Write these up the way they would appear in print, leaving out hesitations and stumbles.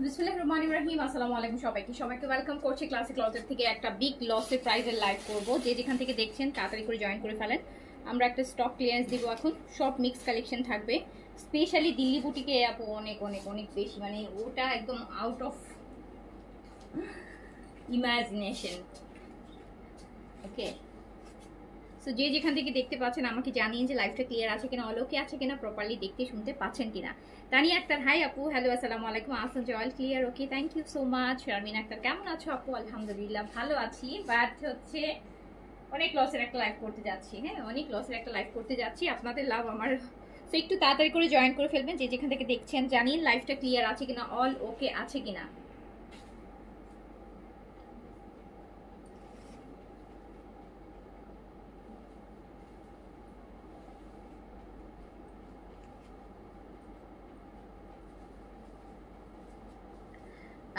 বিসমিল্লাহির রহমানির রহিম। আসসালামু আলাইকুম সবাইকে ওয়েলকাম করছি ক্লাসিক লসের থেকে একটা বিগ লসের প্রাইজের লাইভ করব। যে যেখান থেকে দেখছেন তাড়াতাড়ি করে জয়েন করে ফেলেন। আমরা একটা স্টক ক্লিয়ারেন্স দিব এখন। সব মিক্স কালেকশন থাকবে, স্পেশালি দিল্লি বুটিকে আপু অনেক অনেক অনেক বেশি, মানে ওটা একদম out of imagination. Okay, so যে যেখান থেকে দেখতে পাচ্ছেন আমাকে জানিয়ে যে লাইভটা ক্লিয়ার আছে কিনা, অলোকে আছে কিনা, প্রপারলি দেখতে শুনতে পাচ্ছেন কিনা। তানিয়া আক্তার হাই আপু, হ্যালো আসসালামু আলাইকুম। Ahsan Joyel clear, okay, thank you so much. Sharmin Akter কেমন আছো আপু? আলহামদুলিল্লাহ ভালো আছি, বাট হচ্ছে অনেক লসের একটা লাইভ করতে যাচ্ছি। হ্যাঁ, অনেক লসের একটা লাইভ করতে যাচ্ছি, আপনাদের লাভ আমার। সো একটু তাড়াতাড়ি করে জয়েন করে ফেলবেন যে যেখান থেকে দেখছেন, জানিয়ে লাইভটা ক্লিয়ার আছে কিনা, অল ওকে আছে কিনা।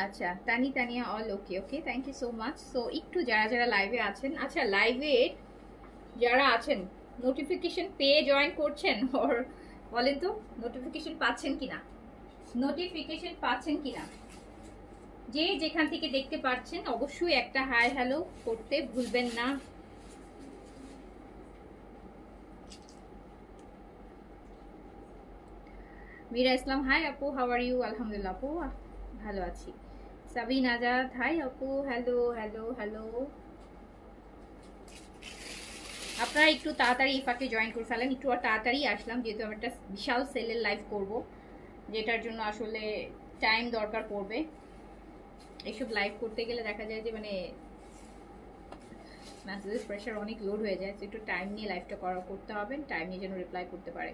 আচ্ছা, Tania all okay, okay, thank you so much. So একটু যারা যারা লাইভে আছেন, আচ্ছা লাইভে যারা আছেন নোটিফিকেশন পেয়ে জয়েন করছেন, ওর বলেন তো নোটিফিকেশন পাচ্ছেন কিনা, নোটিফিকেশন পাচ্ছেন কিনা। যে যেখান থেকে দেখতে পাচ্ছেন অবশ্যই একটা হাই হ্যালো করতে ভুলবেন না। মীরা ইসলাম হাই আপু, হাউ আর ইউ? আলহামদুলিল্লাহ আপু ভালো আছি। সাবিন আজাদ হাই আপু, হ্যালো হ্যালো হ্যালো। আপনারা একটু তাড়াতাড়ি ইফাকে জয়েন করে ফেলেন, একটু আর তাড়াতাড়ি আসলাম যেহেতু আমি একটা বিশাল সেলের লাইভ করব, যেটার জন্য আসলে টাইম দরকার পড়বে। এইসব লাইভ করতে গেলে দেখা যায় যে মানে মেসেজের প্রেশার অনেক লোড হয়ে যায়, তো একটু টাইম নিয়ে লাইভটা করতে হবে, টাইম নিয়ে যেন রিপ্লাই করতে পারে।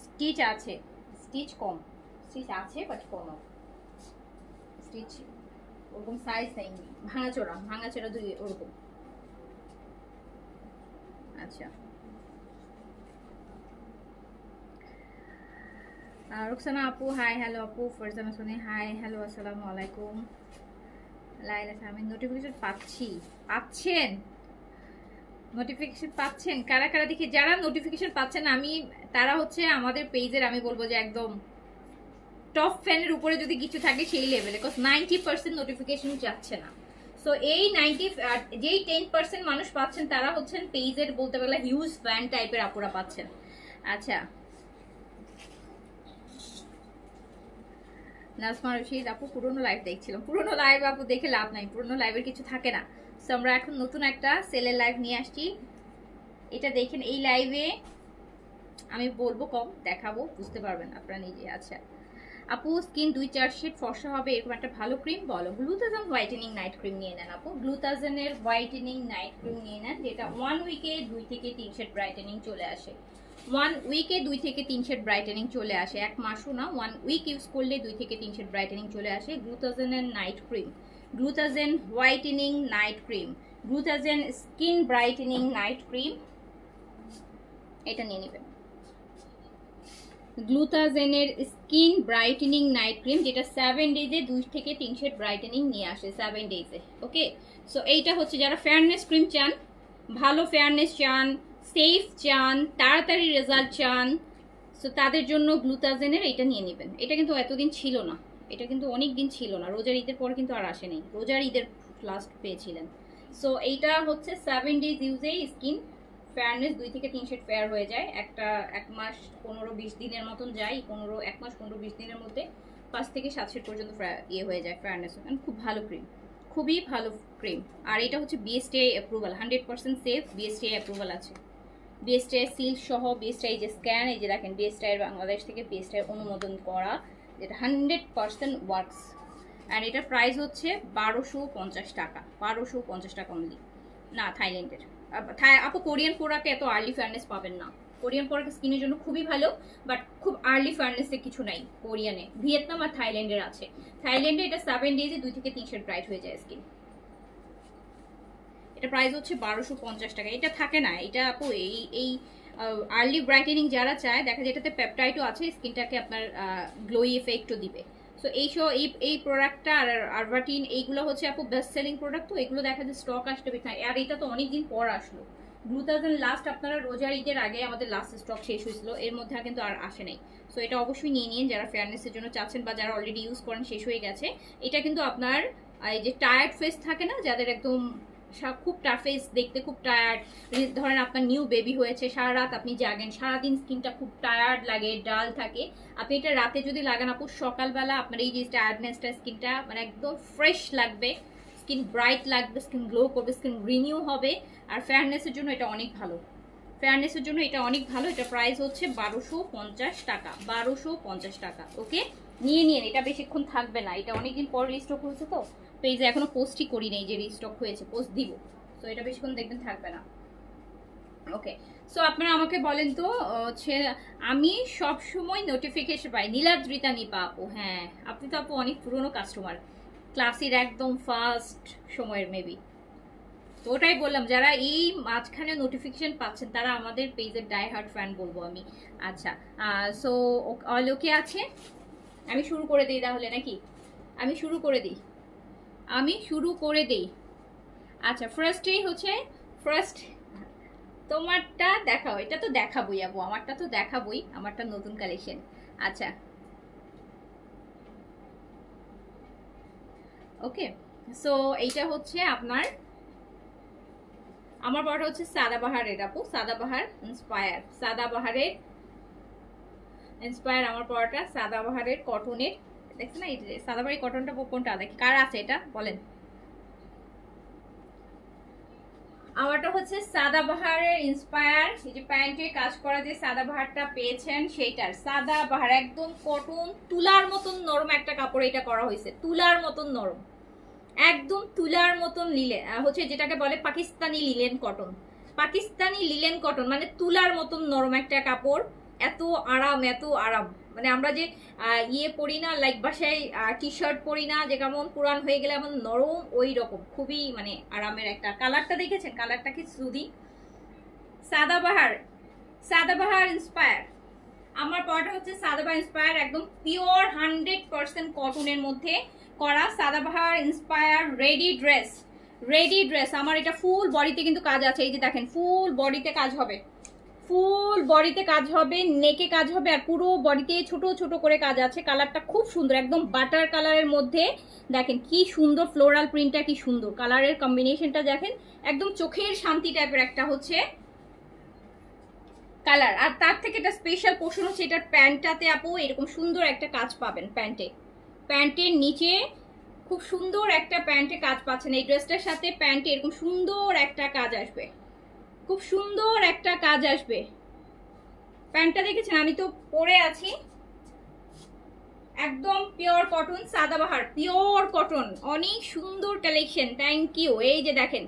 স্টিচ আছে, স্টিচ কম, স্টিচ আছে বাট কম, স্টিচ ওরকম সাইজ নেই, ভাঙাচোরা দুই ওরকম। আচ্ছা, রুকসানা আপু হাই হ্যালো আপু, ফারজানা সোনি হাই হ্যালো আসসালামু আলাইকুম। লাইলা আমি নোটিফিকেশন পাচ্ছেন, নোটিফিকেশন পাচ্ছেন কারা কারা দেখি। যারা নোটিফিকেশন পাচ্ছেন আমি, তারা হচ্ছে আমাদের পেজের, আমি বলবো যে একদম টপ ফ্যানের উপরে যদি কিছু থাকে সেই লেভেলে, বিকজ 90% নোটিফিকেশন যাচ্ছে না। সো এই যেই 10% মানুষ পাচ্ছেন তারা হচ্ছেন পেজের বলতে গেলে হিউজ ফ্যান টাইপের আপুরা পাচ্ছেন। আচ্ছা, নাজমা রশিদ আপু পুরোনো লাইভ দেখছিলাম, পুরোনো লাইভ আপু দেখে লাভ নাই, পুরোনো লাইভের কিছু থাকে না। সো আমরা এখন নতুন একটা সেলের লাইভ নিয়ে আসছি, এটা দেখেন। এই লাইভে আমি বলবো কম, দেখাবো, বুঝতে পারবেন আপনারা নিজে। আচ্ছা আপু, স্কিন 2-4 শেড ফর্সা হবে এরকম একটা ভালো ক্রিম বলো। গ্লুটাজন হোয়াইটেনিং নাইট ক্রিম নিয়ে নেন আপু, গ্লুটাজনের হোয়াইটেনিং নাইট ক্রিম নিয়ে নেন, যেটা 1 উইকে 2 থেকে 3 শেড ব্রাইটেনিং চলে আসে। 1 উইকে 2 থেকে 3 শেড ব্রাইটেনিং চলে আসে, এক মাসও না, 1 উইক ইউজ করলে 2 থেকে 3 শেড ব্রাইটেনিং চলে আসে। গ্লুটাজনের নাইট ক্রিম, গ্লুটাজন হোয়াইটেনিং নাইট ক্রিম, গ্লুটাজন স্কিন ব্রাইটেনিং নাইট ক্রিম, এটা নিয়ে নেবেন। গ্লুটাজেনের স্কিন ব্রাইটেনিং নাইট ক্রিম, যেটা 7 ডেজে 2 থেকে 3 শেড ব্রাইটেনিং নিয়ে আসে 7 ডেজে। ওকে, সো এইটা হচ্ছে যারা ফেয়ারনেস ক্রিম চান, ভালো ফেয়ারনেস চান, সেফ চান, তাড়াতাড়ি রেজাল্ট চান, সো তাদের জন্য গ্লুটাজেনের এটা নিয়ে নেবেন। এটা কিন্তু এতদিন ছিল না, এটা কিন্তু অনেক দিন ছিল না, রোজার ঈদের পর কিন্তু আর আসেনি, রোজার ঈদের লাস্ট পেয়েছিলেন। সো এইটা হচ্ছে 7 ডেজ ইউজেই স্কিন ফেয়ারনেস 2 থেকে 3 শেড ফেয়ার হয়ে যায়, একটা 1 মাস 15-20 দিনের মতন যায়, 1 মাস 15-20 দিনের মধ্যে 5 থেকে 7 শেড পর্যন্ত ইয়ে হয়ে যায় ফেয়ারনেস। খুব ভালো ক্রিম, খুবই ভালো ক্রিম। আর এটা হচ্ছে BSTI approval, 100% safe, BSTI approval আছে, বিএসটিআই সিল সহ, বিএসটিআই যে স্ক্যান, এই যে দেখেন বিএসটিআই বাংলাদেশ থেকে বিএসটিআই অনুমোদন করা, যেটা 100% ওয়ার্কস। আর এটার প্রাইস হচ্ছে 1250 টাকা, 1250 টাকা অনলি, না থাইল্যান্ডের। আপু কোরিয়ান প্রোডাক্টে এত আর্লি ফায়ারনেস পাবেন না, কোরিয়ান প্রোডাক্ট স্কিনের জন্য খুবই ভালো, বাট খুব আর্লি ফায়ারনেসে কিছু নাই কোরিয়ানে, ভিয়েতনাম আর থাইল্যান্ডের আছে। থাইল্যান্ডে এটা 7 ডেজে 2 থেকে 3 শেড ব্রাইট হয়ে যায় স্কিন। এটা প্রাইস হচ্ছে 1250 টাকা, এটা থাকে না এটা আপু। এই আর্লি ব্রাইটেনিং যারা চায়, দেখা যায় এটাতে পেপটাইডও আছে, স্কিনটাকে আপনার গ্লোই এফেক্টও দিবে। সো এই প্রোডাক্টটা আর আরবাটিন এইগুলো হচ্ছে আপু বেস্ট সেলিং প্রোডাক্ট, তো এগুলো দেখা যায় স্টক আসতে বেশি, আর এটা তো অনেকদিন পর আসলো, গ্লুটাথিয়ন লাস্ট আপনারা রোজার ঈদের আগে আমাদের লাস্ট স্টক শেষ হয়েছিল, এর মধ্যে কিন্তু আর আসে নাই। সো এটা অবশ্যই নিয়ে নিন যারা ফেয়ারনেসের জন্য চাচ্ছেন বা যারা অলরেডি ইউজ করেন শেষ হয়ে গেছে। এটা কিন্তু আপনার এই যে টায়ার্ড ফেস থাকে না, যাদের একদম খুব ফেস দেখতে খুব টায়ার্ড, ধরেন আপনার নিউ বেবি হয়েছে, সারা রাত আপনি জাগেন, সারাদিন স্কিনটা খুব টায়ার্ড লাগে, ডাল থাকে, আপনি এটা রাতে যদি লাগান আপু সকালবেলা আপনার এই যে টায়ার্ডনেসটা স্কিনটা মানে একদম ফ্রেশ লাগবে, স্কিন ব্রাইট লাগবে, স্কিন গ্লো করবে, স্কিন রিনিউ হবে। আর ফেয়ারনেসের জন্য এটা অনেক ভালো, ফেয়ারনেসের জন্য এটা অনেক ভালো। এটা প্রাইস হচ্ছে 1250 টাকা, 1250 টাকা। ওকে, নিয়ে নিন, এটা বেশিক্ষণ থাকবে না, এটা অনেকদিন পর রিস্টক হয়েছে তো পেজে এখনো পোস্টই করি নেই যে রিস্টক হয়েছে, পোস্ট দিব। তো এটা বেশিক্ষণ দেখবেন থাকবে না। ওকে, সো আপনারা আমাকে বলেন তো হচ্ছে আমি সব সময় নোটিফিকেশন পাই নীলাদ্রিতা নিপা আপু। হ্যাঁ, আপনি তো আপু অনেক পুরনো কাস্টমার, ক্লাসের একদম ফার্স্ট সময়ের মেবি। তো ওটাই বললাম, যারা এই মাঝখানে নোটিফিকেশন পাচ্ছেন তারা আমাদের পেজের ডাই হার্ট ফ্যান বলবো আমি। আচ্ছা, সো অল ওকে আছে, আমি শুরু করে দিই তাহলে নাকি? আমি শুরু করে দিই। আচ্ছা, ফার্স্টেই হচ্ছে তোমারটা দেখাও, এটা তো দেখাবই আপু, আমারটা তো দেখাবই, আমারটা নতুন কালেকশন। আচ্ছা, ওকে, সো এইটা হচ্ছে আপনার, আমার পরটা হচ্ছে সাদাবাহারের আপু, সাদাবাহার ইন্সপায়ার আমার পরটা সাদাবাহারের কটনের, দেখছেন না এই যে সাদাবাহারের কটনটা কোনটা দেখি কার আছে এটা বলেন। আমারটা হচ্ছে সাদাবাহারের ইন্সপায়ার, এই যে প্যান্টে কাজ করা যে সাদাবাহারটা পেয়েছেন সেইটার সাদাবাহার, একদম কটন তুলার মতন নরম একটা কাপড় এটা করা হয়েছে, তুলার মতন নরম, একদম তুলার মতন লিলেন হচ্ছে যেটাকে বলে Pakistani linen cotton, Pakistani linen cotton মানে তুলার মতন নরম একটা কাপড়, এত আরাম এত আরাম। মানে আমরা যে ইয়ে পরি না, লাইক বাসায় টি শার্ট পরি না যে কেমন পুরান হয়ে গেলে এমন নরম, ওই রকম খুবই মানে আরামের একটা। কালারটা দেখেছেন, কালারটা কি সুদি, সাদাবাহার ইন্সপায়ার। আমার পরটা হচ্ছে সাদাবাহার ইন্সপায়ার, একদম পিওর 100% কটনের মধ্যে করা সাদাবাহার ইন্সপায়ার রেডি ড্রেস। আমার এটা ফুল বডিতে কিন্তু কাজ আছে, এই যে দেখেন ফুল বডিতে কাজ হবে, নেকে কাজ হবে, আর পুরো বডিতে ছোট ছোট করে কাজ আছে। কালারটা খুব সুন্দর, একদম বাটার কালারের মধ্যে, দেখেন কি সুন্দর ফ্লোরাল প্রিন্টটা, কি সুন্দর কালারের কম্বিনেশনটা দেখেন, একদম চোখের শান্তি টাইপের একটা হচ্ছে কালার। আর তার থেকে একটা স্পেশাল পোর্শন হচ্ছে এটার প্যান্টটাতে আপু এরকম সুন্দর একটা কাজ পাবেন, প্যান্টের নিচে খুব সুন্দর একটা প্যান্টে কাজ পাচ্ছেন। এই ড্রেসটার সাথে প্যান্টে এরকম সুন্দর একটা কাজ আসবে, খুব সুন্দর একটা কাজ আসবে। প্যান্টটা দেখেছেন, আমি তো পরে আছি, একদম pure cotton Sadabahar, pure cotton, অনেক সুন্দর কালেকশন। Thank you. এই যে দেখেন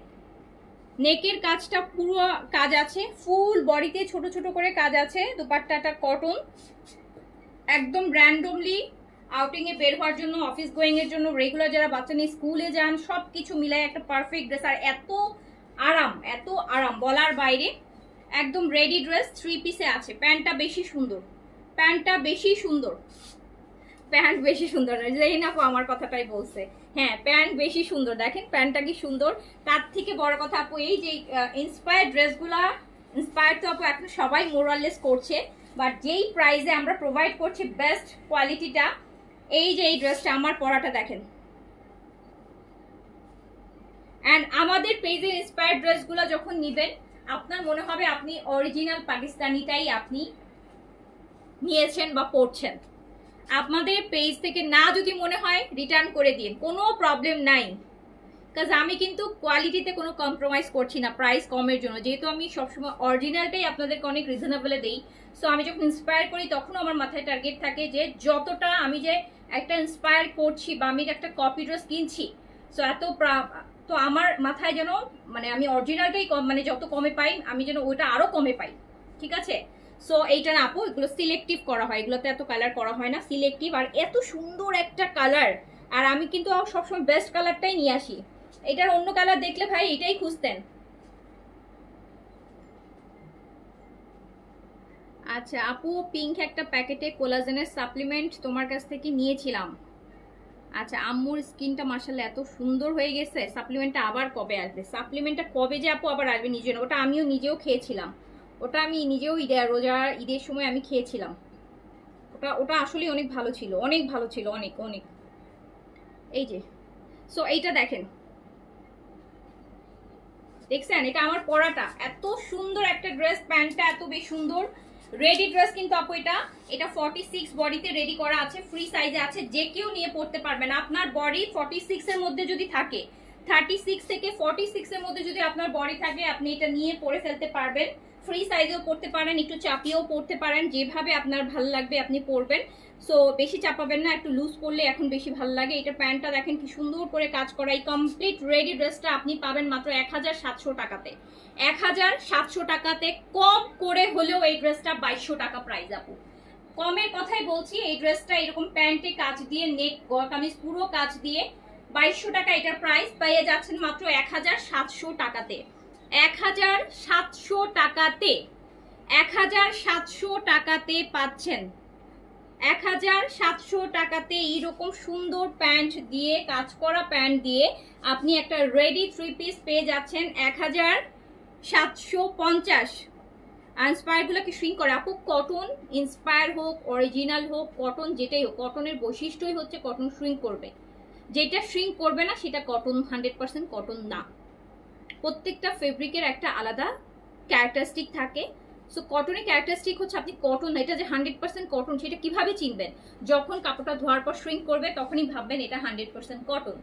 নেকের কাজটা পুরো কাজ আছে, ফুল বডিতে ছোট ছোট করে কাজ আছে, দুপাট্টাটা কটন, একদম র্যান্ডমলি আউটিং এ বের হওয়ার জন্য, অফিস গোয়িং এর জন্য, রেগুলার যারা বাচ্চা নিয়ে স্কুলে যান, সবকিছু মিলায় একটা পারফেক্ট ড্রেস। আর এত আরাম বলার বাইরে, একদম রেডি ড্রেস, 3 পিসে আছে। প্যান্টটা বেশি সুন্দর, প্যান্ট বেশি সুন্দর যেই না আমার কথাটাই বলছে। হ্যাঁ, প্যান্ট বেশি সুন্দর, দেখেন প্যান্টটা কি সুন্দর। তার থেকে বড় কথা আপু, এই যে ইন্সপায়ার ড্রেসগুলা, ইন্সপায়ার তো আপু এখন সবাই মোরাললেস করছে, বাট যেই প্রাইসে আমরা প্রোভাইড করছি বেস্ট কোয়ালিটিটা, এই যে এই ড্রেসটা আমার পরাটা দেখেন। অ্যান্ড আমাদের পেজের ইন্সপায়ার ড্রেসগুলো যখন নিবেন আপনার মনে হবে আপনি অরিজিনাল পাকিস্তানিটাই আপনি নিয়েছেন বা পড়ছেন। আপনাদের পেজ থেকে না যদি মনে হয় রিটার্ন করে দিন, কোনো প্রবলেম নাই, কাজ আমি কিন্তু কোয়ালিটিতে কোনো কম্প্রোমাইজ করছি না প্রাইস কমের জন্য, যেহেতু আমি সবসময় অরিজিনালটাই আপনাদেরকে অনেক রিজনেবলে দিই। সো আমি যখন ইন্সপায়ার করি তখন আমার মাথায় টার্গেট থাকে যে যতটা আমি যে একটা ইন্সপায়ার করছি বা আমি যে একটা কপি ড্রেস কিনছি, সো তো আমার মাথায় যেন মানে আমি অরিজিনালটাই কম, মানে যত কমে পাই আমি যেন ওইটা আরো কমে পাই, ঠিক আছে? সো এইটা না আপু, এগুলো সিলেক্টিভ করা হয়, এগুলোতে এত কালার করা হয় না, সিলেক্টিভ। আর এত সুন্দর একটা কালার, আর আমি কিন্তু সবসময় বেস্ট কালারটাই নিয়ে আসি, এটার অন্য কালার দেখলে ভাই এটাই খুঁজতেন। আচ্ছা আপু, পিঙ্ক একটা প্যাকেটে কোলাজেনের সাপ্লিমেন্ট তোমার কাছ থেকে নিয়েছিলাম, আচ্ছা, আম্মুর স্কিনটা মাশাআল্লাহ এত সুন্দর হয়ে গেছে। সাপ্লিমেন্টটা আবার কবে আসবে? সাপ্লিমেন্টটা কবে যে আপু আবার আসবে নিজে না, ওটা আমিও নিজেও খেয়েছিলাম। ওটা আমি নিজেও রোজার ঈদের সময় আমি খেয়েছিলাম। ওটা ওটা আসলে অনেক ভালো ছিল, অনেক ভালো ছিল, অনেক অনেক। এই যে, সো এইটা দেখেন, দেখছেন এটা আমার পরাটা, এত সুন্দর একটা ড্রেস, প্যান্টটা এত বেশ সুন্দর। রেডি ড্রেস কিন্তু আপু এটা এটা 46 বডিতে রেডি করা আছে, ফ্রি সাইজে আছে, যে কেউ নিয়ে পড়তে পারবেন। আপনার বডি 46 এর মধ্যে যদি থাকে, 36 থেকে 46 এর মধ্যে যদি আপনার বডি থাকে, আপনি এটা নিয়ে পরে ফেলতে পারবেন। ফ্রি সাইজেও পড়তে পারেন, একটু চাপিয়েও পড়তে পারেন, যেভাবে আপনার ভালো লাগবে আপনি পরবেন। সো বেশি চাপাবেন না, একটু লুজ করলে এখন বেশি ভালো লাগে। এটা প্যান্টটা দেখেন কি সুন্দর করে কাজ করা। এই কমপ্লিট রেডি ড্রেসটা আপনি পাবেন মাত্র 1700 টাকাতে। 1700 টাকাতে, কম করে হলেও এই ড্রেসটা 2200 টাকা প্রাইস আপু। কমের কথাই বলছি, এই ড্রেসটা এরকম প্যান্টে কাজ দিয়ে, নেক কামিজ পুরো কাজ দিয়ে 2200 টাকা এটার প্রাইস, পেয়ে যাচ্ছেন মাত্র 1700 টাকাতে। 1700 টাকাতে, 1700 টাকাতে পাচ্ছেন। 1700 টাকাতে এইরকম সুন্দর প্যান্ট দিয়ে, কাজ করা প্যান্ট দিয়ে আপনি একটা রেডি 3 পিস পেয়ে যাচ্ছেন 1750। ইন্সপায়ার গুলো কি শ্রিঙ্ক করে আপু? কটন ইন্সপায়ার হোক, অরিজিনাল হোক, কটন যেটাই হোক, কটনের বৈশিষ্ট্যই হচ্ছে কটন শ্রিঙ্ক করবে। যেটা শ্রিঙ্ক করবে না সেটা কটন 100% কটন না। প্রত্যেকটা ফেব্রিকের একটা আলাদা ক্যারেক্টারিস্টিক থাকে। সো কটনের ক্যারেক্টারিস্টিক হচ্ছে, আপনি কটন, এটা যে 100% কটন সেটা কিভাবে চিনবেন? যখন কাপড়টা ধোয়ার পর শ্রিঙ্ক করবে তখনই ভাববেন এটা 100% কটন।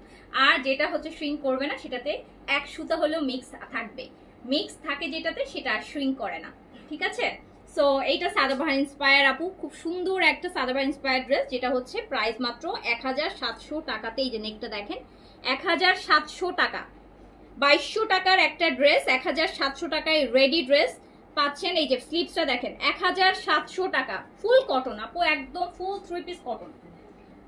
আর যেটা হচ্ছে শ্রিঙ্ক করবে না সেটাতে এক সুতা হলেও মিক্স থাকবে, মিক্স থাকে যেটাতে, সেটা শ্রিঙ্ক করে না। ঠিক আছে? সো এইটা সাদাবাহার ইন্সপায়ার আপু, খুব সুন্দর একটা সাদাবাহার ইন্সপায়ার ড্রেস, যেটা হচ্ছে প্রাইস মাত্র 1700 টাকাতে। এই যে নেকটা দেখেন, 1700 টাকা। 2200 টাকার একটা ড্রেস 1700 টাকায় রেডি ড্রেস পাচ্ছেন। এই যে স্লিপসটা দেখেন, 1700 টাকা, ফুল কটন আপু, একদম ফুল 3 পিস কটন।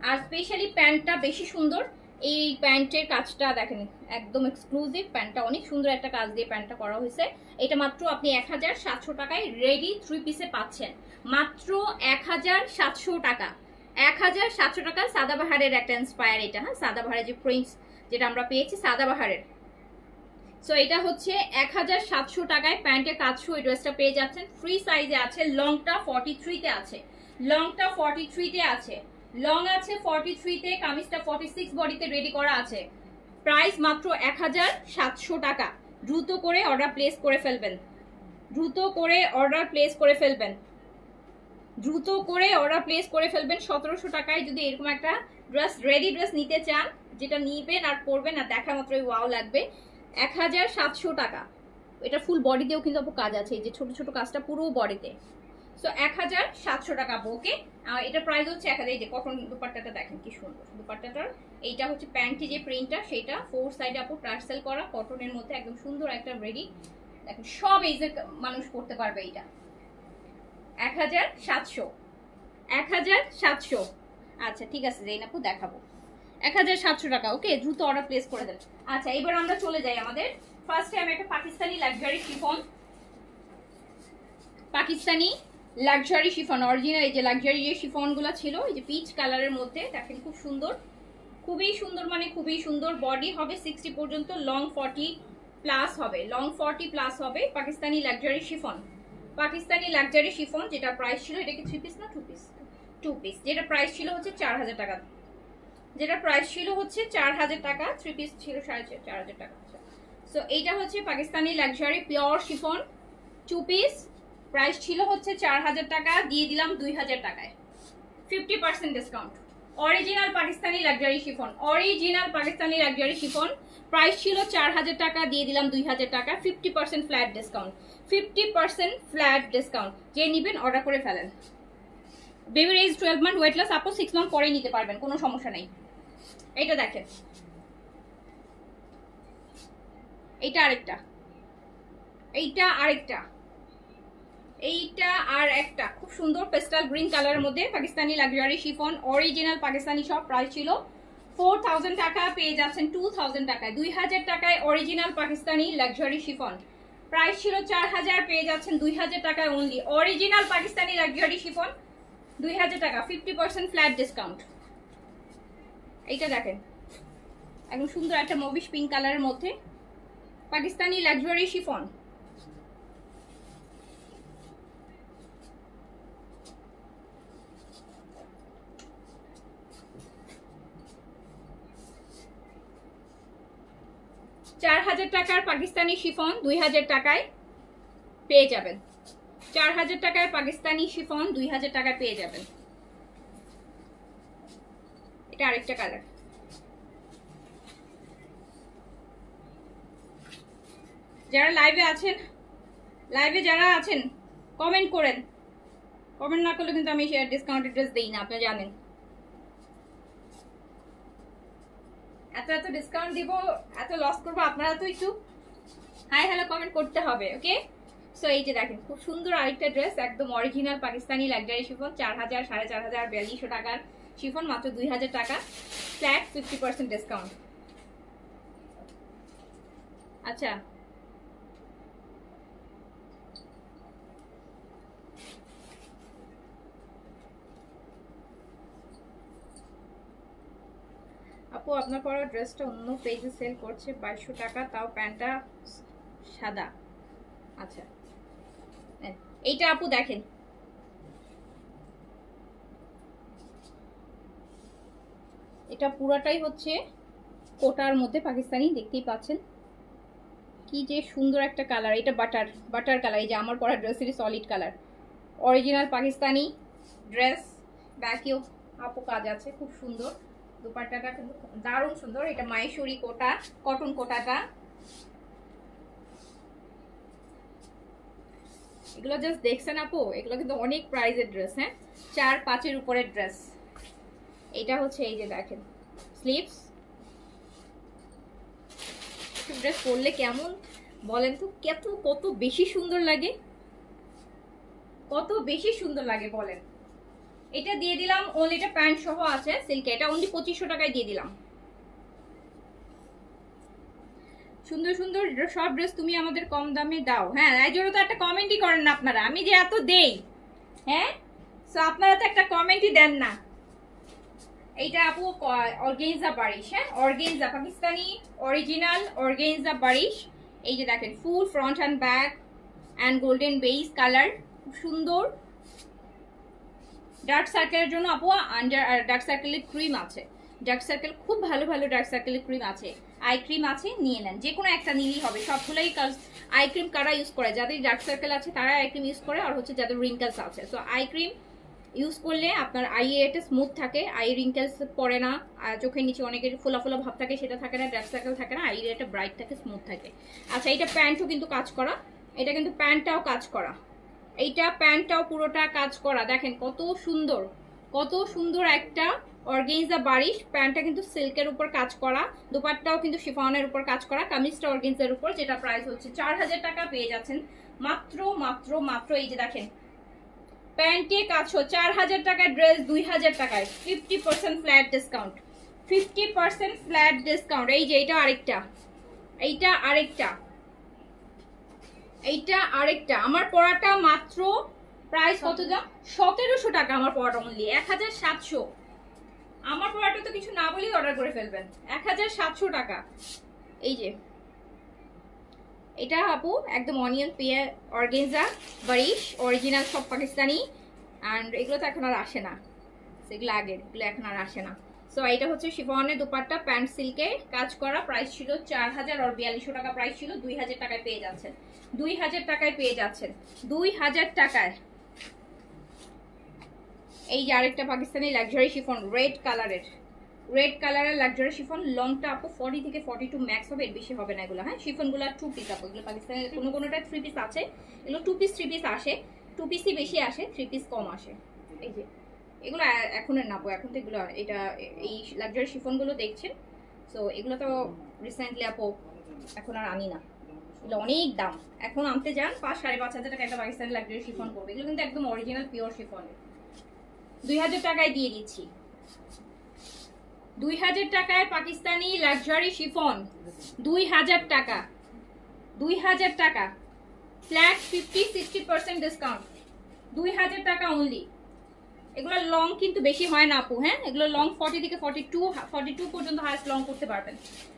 আর স্পেশালি প্যান্টটা বেশি সুন্দর। এই প্যান্টের কাজটা দেখেন, একদম এক্সক্লুসিভ। প্যান্টটা অনেক সুন্দর একটা কাজ দিয়ে প্যান্টটা করা হয়েছে। এটা মাত্র আপনি 1700 টাকায় রেডি 3 পিসে পাচ্ছেন, মাত্র 1700 টাকা। 1700 টাকা সাদাবাহারের একটা ইন্সপায়ার, এটা হ্যাঁ সাদাবাহারের যে প্রিন্টস যেটা আমরা পেয়েছি সাদাবাহারের। সো এটা হচ্ছে 1700 টাকায় প্যান্টের কাজ সহ এই ড্রেসটা পেয়ে যাচ্ছেন। ফ্রি সাইজে আছে, লংটা 43 তে আছে, লংটা 43 তে আছে, লং আছে 43 তে, কামিজটা 46 বডিতে রেডি করা আছে। প্রাইস মাত্র 1700 টাকা। দ্রুত করে অর্ডার প্লেস করে ফেলবেন, দ্রুত করে অর্ডার প্লেস করে ফেলবেন, দ্রুত করে অর্ডার প্লেস করে ফেলবেন। 1700 টাকায় যদি এরকম একটা ড্রেস, রেডি ড্রেস নিতে চান, যেটা নিবেন আর পরবেন আর দেখা মাত্রই ওয়াও লাগবে, 1700 টাকা। এটা ফুল বডিতেও কিন্তু আপু কাজ আছে, এই যে ছোট ছোট কাজটা পুরো বডিতে। সো 1700 টাকা ওকে। এটা প্রাইস হচ্ছে 1000। এই যে কটন দুপাট্টাটা দেখেন কি সুন্দর দুপাট্টাটার। এইটা হচ্ছে প্যান্টে যে প্রিন্টটা সেটা 4 সাইডে আপু টার্সেল করা, কটনের মধ্যে একদম সুন্দর একটা রেডি। দেখেন সব এজের মানুষ পড়তে পারবে এটা। 1700, 1700। আচ্ছা ঠিক আছে, যেই আপু দেখাবো 1700 টাকা ওকে। দ্রুত অর্ডার প্লেস করে দেন। আচ্ছা এবার আমরা চলে যাই আমাদের ফার্স্টে, আমি একটা Pakistani luxury chiffon, Pakistani luxury chiffon original. এই যে লাক্সারি যে শিফনগুলো ছিল, এই যে পিচ কালারের মধ্যে দেখেন, খুব সুন্দর, খুবই সুন্দর, মানে খুবই সুন্দর। বডি হবে 60 পর্যন্ত, লং 40 প্লাস হবে, লং 40 প্লাস হবে। Pakistani luxury chiffon, Pakistani luxury chiffon, যেটা প্রাইস ছিল, এটা কি 3 পিস না 2 পিস? 2 পিস। যেটা প্রাইস ছিল হচ্ছে 4000 টাকা, যেটা প্রাইস ছিল হচ্ছে 4000 টাকা। 3 পিস ছিল 4500 টাকা। সো এইটা হচ্ছে Pakistani luxury pure chiffon 2 piece, price ছিল হচ্ছে 4000 টাকা, দিয়ে দিলাম 2000 টাকায়, 50% discount. Original Pakistani luxury chiffon, original Pakistani luxury chiffon, price ছিল 4000 টাকা, দিয়ে দিলাম 2000 টাকা, 50% ফ্ল্যাট ডিসকাউন্ট, 50% ফ্ল্যাট ডিসকাউন্ট। যে নিবেন অর্ডার করে ফেলেন। বেবির এজ 12 মান্থ, ওয়েটলেস আপু 6 মান্থ পরে নিতে পারবেন, কোনো সমস্যা নেই। এইটা দেখেন, এইটা আরেকটা, এইটা আরেকটা, এইটা আর একটা খুব সুন্দর পেস্টাল গ্রিন কালারের মধ্যে Pakistani luxury chiffon, original Pakistani. সব প্রাইস ছিল 4000 টাকা, পেয়ে যাচ্ছেন 2000 টাকায়, 2000 টাকায় original Pakistani luxury chiffon. Price ছিল 4000, পেয়ে যাচ্ছেন 2000 টাকায় only. Original Pakistani luxury chiffon 2000 টাকা, 50% ফ্ল্যাট ডিসকাউন্ট। এইটা দেখেন একদম সুন্দর একটা মবিশ পিঙ্ক কালারের মধ্যে পাকিস্তানি লাক্সারি শিফন। টাকার পাকিস্তানি শিফন 2000 টাকায় পেয়ে যাবেন। 4000 টাকায় পাকিস্তানি শিফন 2000 টাকায় পেয়ে যাবেন। এটা আরেকটা কালার। যারা লাইভে আছেন, লাইভে যারা আছেন কমেন্ট করেন, কমেন্ট না করলে কিন্তু আমি ডিসকাউন্টেড ড্রেস দেই না, আপনারা জানেন। এত ডিসকাউন্ট দিব, এত লস করবো, আপনারা তো একটু হাই হ্যালো কমেন্ট করতে হবে, ওকে। সো এই যে দেখেন খুব সুন্দর আরেকটা ড্রেস, একদম অরিজিনাল পাকিস্তানি লাক্সারি শিফন, 4000, 4500, 4200 টাকার শিফন, মাত্র 2000 টাকা, ফ্ল্যাট 50% ডিসকাউন্ট। আচ্ছা আপু, আপনার পরা ড্রেসটা অন্য পেজে সেল করছে 2200 টাকা, তাও প্যান্টটা সাদা। আচ্ছা এইটা আপু দেখেন, এটা পুরাটাই হচ্ছে কোটার মধ্যে পাকিস্তানি, দেখতেই পাচ্ছেন কি যে সুন্দর একটা কালার। এটা বাটার কালার, এই যে আমার পরা ড্রেসেরই solid colour, original Pakistani dress. ব্যাকেও আপু কাজ আছে, খুব সুন্দর। দুপাট্টাটা কিন্তু দারুণ সুন্দর। এটা মাহেশ্বরী কোটা, কটন কোটাটা। এগুলো জাস্ট দেখছেন আপু, এগুলো কিন্তু অনেক প্রাইজের ড্রেস, হ্যাঁ 4-5 উপরের ড্রেস। এটা হচ্ছে এই যে দেখেন স্লিভস। ড্রেস পরলে কেমন বলেন তো, কত বেশি সুন্দর লাগে, কত বেশি সুন্দর লাগে বলেন। এটা দিয়ে দিলাম ওনলি, এটা প্যান্ট সহ আছে সিল্কে, এটা অনলি 2500 টাকায় দিয়ে দিলাম। সুন্দর সুন্দর সব ড্রেস তুমি আমাদের কম দামে দাও। হ্যাঁ এই জন্য তো একটা কমেন্টই করেন না আপনারা, আমি যে এত দেই, হ্যাঁ সো আপনারা তো একটা কমেন্টই দেন না। এইটা আপু অর্গেনজা বারিশ, হ্যাঁ অর্গেনজা পাকিস্তানি অরিজিনাল অর্গেনজা বারিশ। এই যে দেখেন ফুল front and back and golden base colour, খুব সুন্দর। ডার্ক সার্কেলের জন্য আপু ডার্ক সার্কেলের ক্রিম আছে, ডার্ক সার্কেল খুব ভালো ভালো ডার্ক সার্কেলের ক্রিম আছে, আই ক্রিম আছে, নিয়ে নেন, যে কোনো একটা নিলেই হবে। সবগুলোই আই ক্রিম কারা ইউজ করে, যাদের ডার্ক সার্কেল আছে তারা আই ক্রিম ইউজ করে, আর হচ্ছে যাদের রিঙ্কেলস আছে। সো আই ক্রিম ইউজ করলে আপনার আইয়ে এটা স্মুথ থাকে, আই রিঙ্কেলস পড়ে না, চোখের নিচে অনেকের ফোলা ফোলা ভাব থাকে সেটা থাকে না, ডার্ক সার্কেল থাকে না, আইয়ের এটা ব্রাইট থাকে, স্মুথ থাকে। আচ্ছা এটা প্যান্টও কিন্তু কাজ করা, এটা কিন্তু প্যান্টটাও কাজ করা, এইটা প্যান্টটাও পুরোটা কাজ করা। দেখেন কত সুন্দর, কত সুন্দর একটা অর্গেনজা বারিশ। প্যান্টটা কিন্তু সিল্কের উপর কাজ করা, দুপাট্টাও কিন্তু শিফনের উপর কাজ করা, কামিজটা অর্গেনজার উপর, যেটা প্রাইস হচ্ছে 4000 টাকা, পেয়ে যাচ্ছেন মাত্র মাত্র মাত্র। এই যে দেখেন প্যান্টে কাজ 4000 টাকার ড্রেস 2000 টাকায়, 50% ফ্ল্যাট ডিসকাউন্ট, 50% ফ্ল্যাট ডিসকাউন্ট। এই যে এটা আরেকটা, এইটা আরেকটা, এইটা আরেকটা। আমার পড়াটা মাত্র প্রাইস কত দাম, 1700 টাকা আমার পড়াটা, অনলি 1700। আমার পড়াটা তো কিছু না বলেই অর্ডার করে ফেলবেন, 1700 টাকা। এই যে এটা আপু একদম অনিয়ন পেয়ার অর্গেনজা বারিশ, অরিজিনাল সব পাকিস্তানি, অ্যান্ড এগুলো তো এখন আর আসে না, সেগুলো আগের, এগুলো এখন আর আসে না। সো এটা হচ্ছে শিফনের দুপাট্টা, প্যান্ট সিল্কে কাজ করা, প্রাইস ছিল 4000 আর 4200 টাকা প্রাইস ছিল, 2000 টাকায় পেয়ে যাচ্ছেন, 2000 টাকায় পেয়ে যাচ্ছেন, 2000 টাকায়। এই যে আরেকটা পাকিস্তানি লাক্সারি শিফন, রেড কালারের লাক্সারি শিফন, লংটা আপু 40 থেকে 42 ম্যাক্স হবে, এর বেশি হবে না এগুলো। হ্যাঁ শিফনগুলো 2 পিস আপু, এগুলো পাকিস্তানের কোনোটা 3 পিস আছে, এগুলো 2 পিস 3 পিস আসে, 2 পিসই বেশি আসে, 3 পিস কম আসে। এই যে এগুলো এখনের না আপু, এখন তো এগুলো, এটা এই লাক্সারি শিফনগুলো দেখছেন, সো এগুলো তো রিসেন্টলি আপু এখন আর আনি না, এগুলো অনেক দাম, এখন আনতে যান 5-5.5 টাকা একটা পাকিস্তানি লাক্সারি শিফন করবে। এগুলো কিন্তু একদম অরিজিনাল পিওর শিফন, 2000 টাকায় দিয়ে দিচ্ছি, 2000 টাকায় পাকিস্তানি লাক্সারি শিফন, 2000 টাকা, 2000 টাকা ফ্ল্যাট 50-60% ডিসকাউন্ট, 2000 টাকা অনলি। এগুলো লং কিন্তু বেশি হয় না আপু, হ্যাঁ এগুলো লং 40 থেকে 42 পর্যন্ত হাইস্ট লং করতে পারবেন,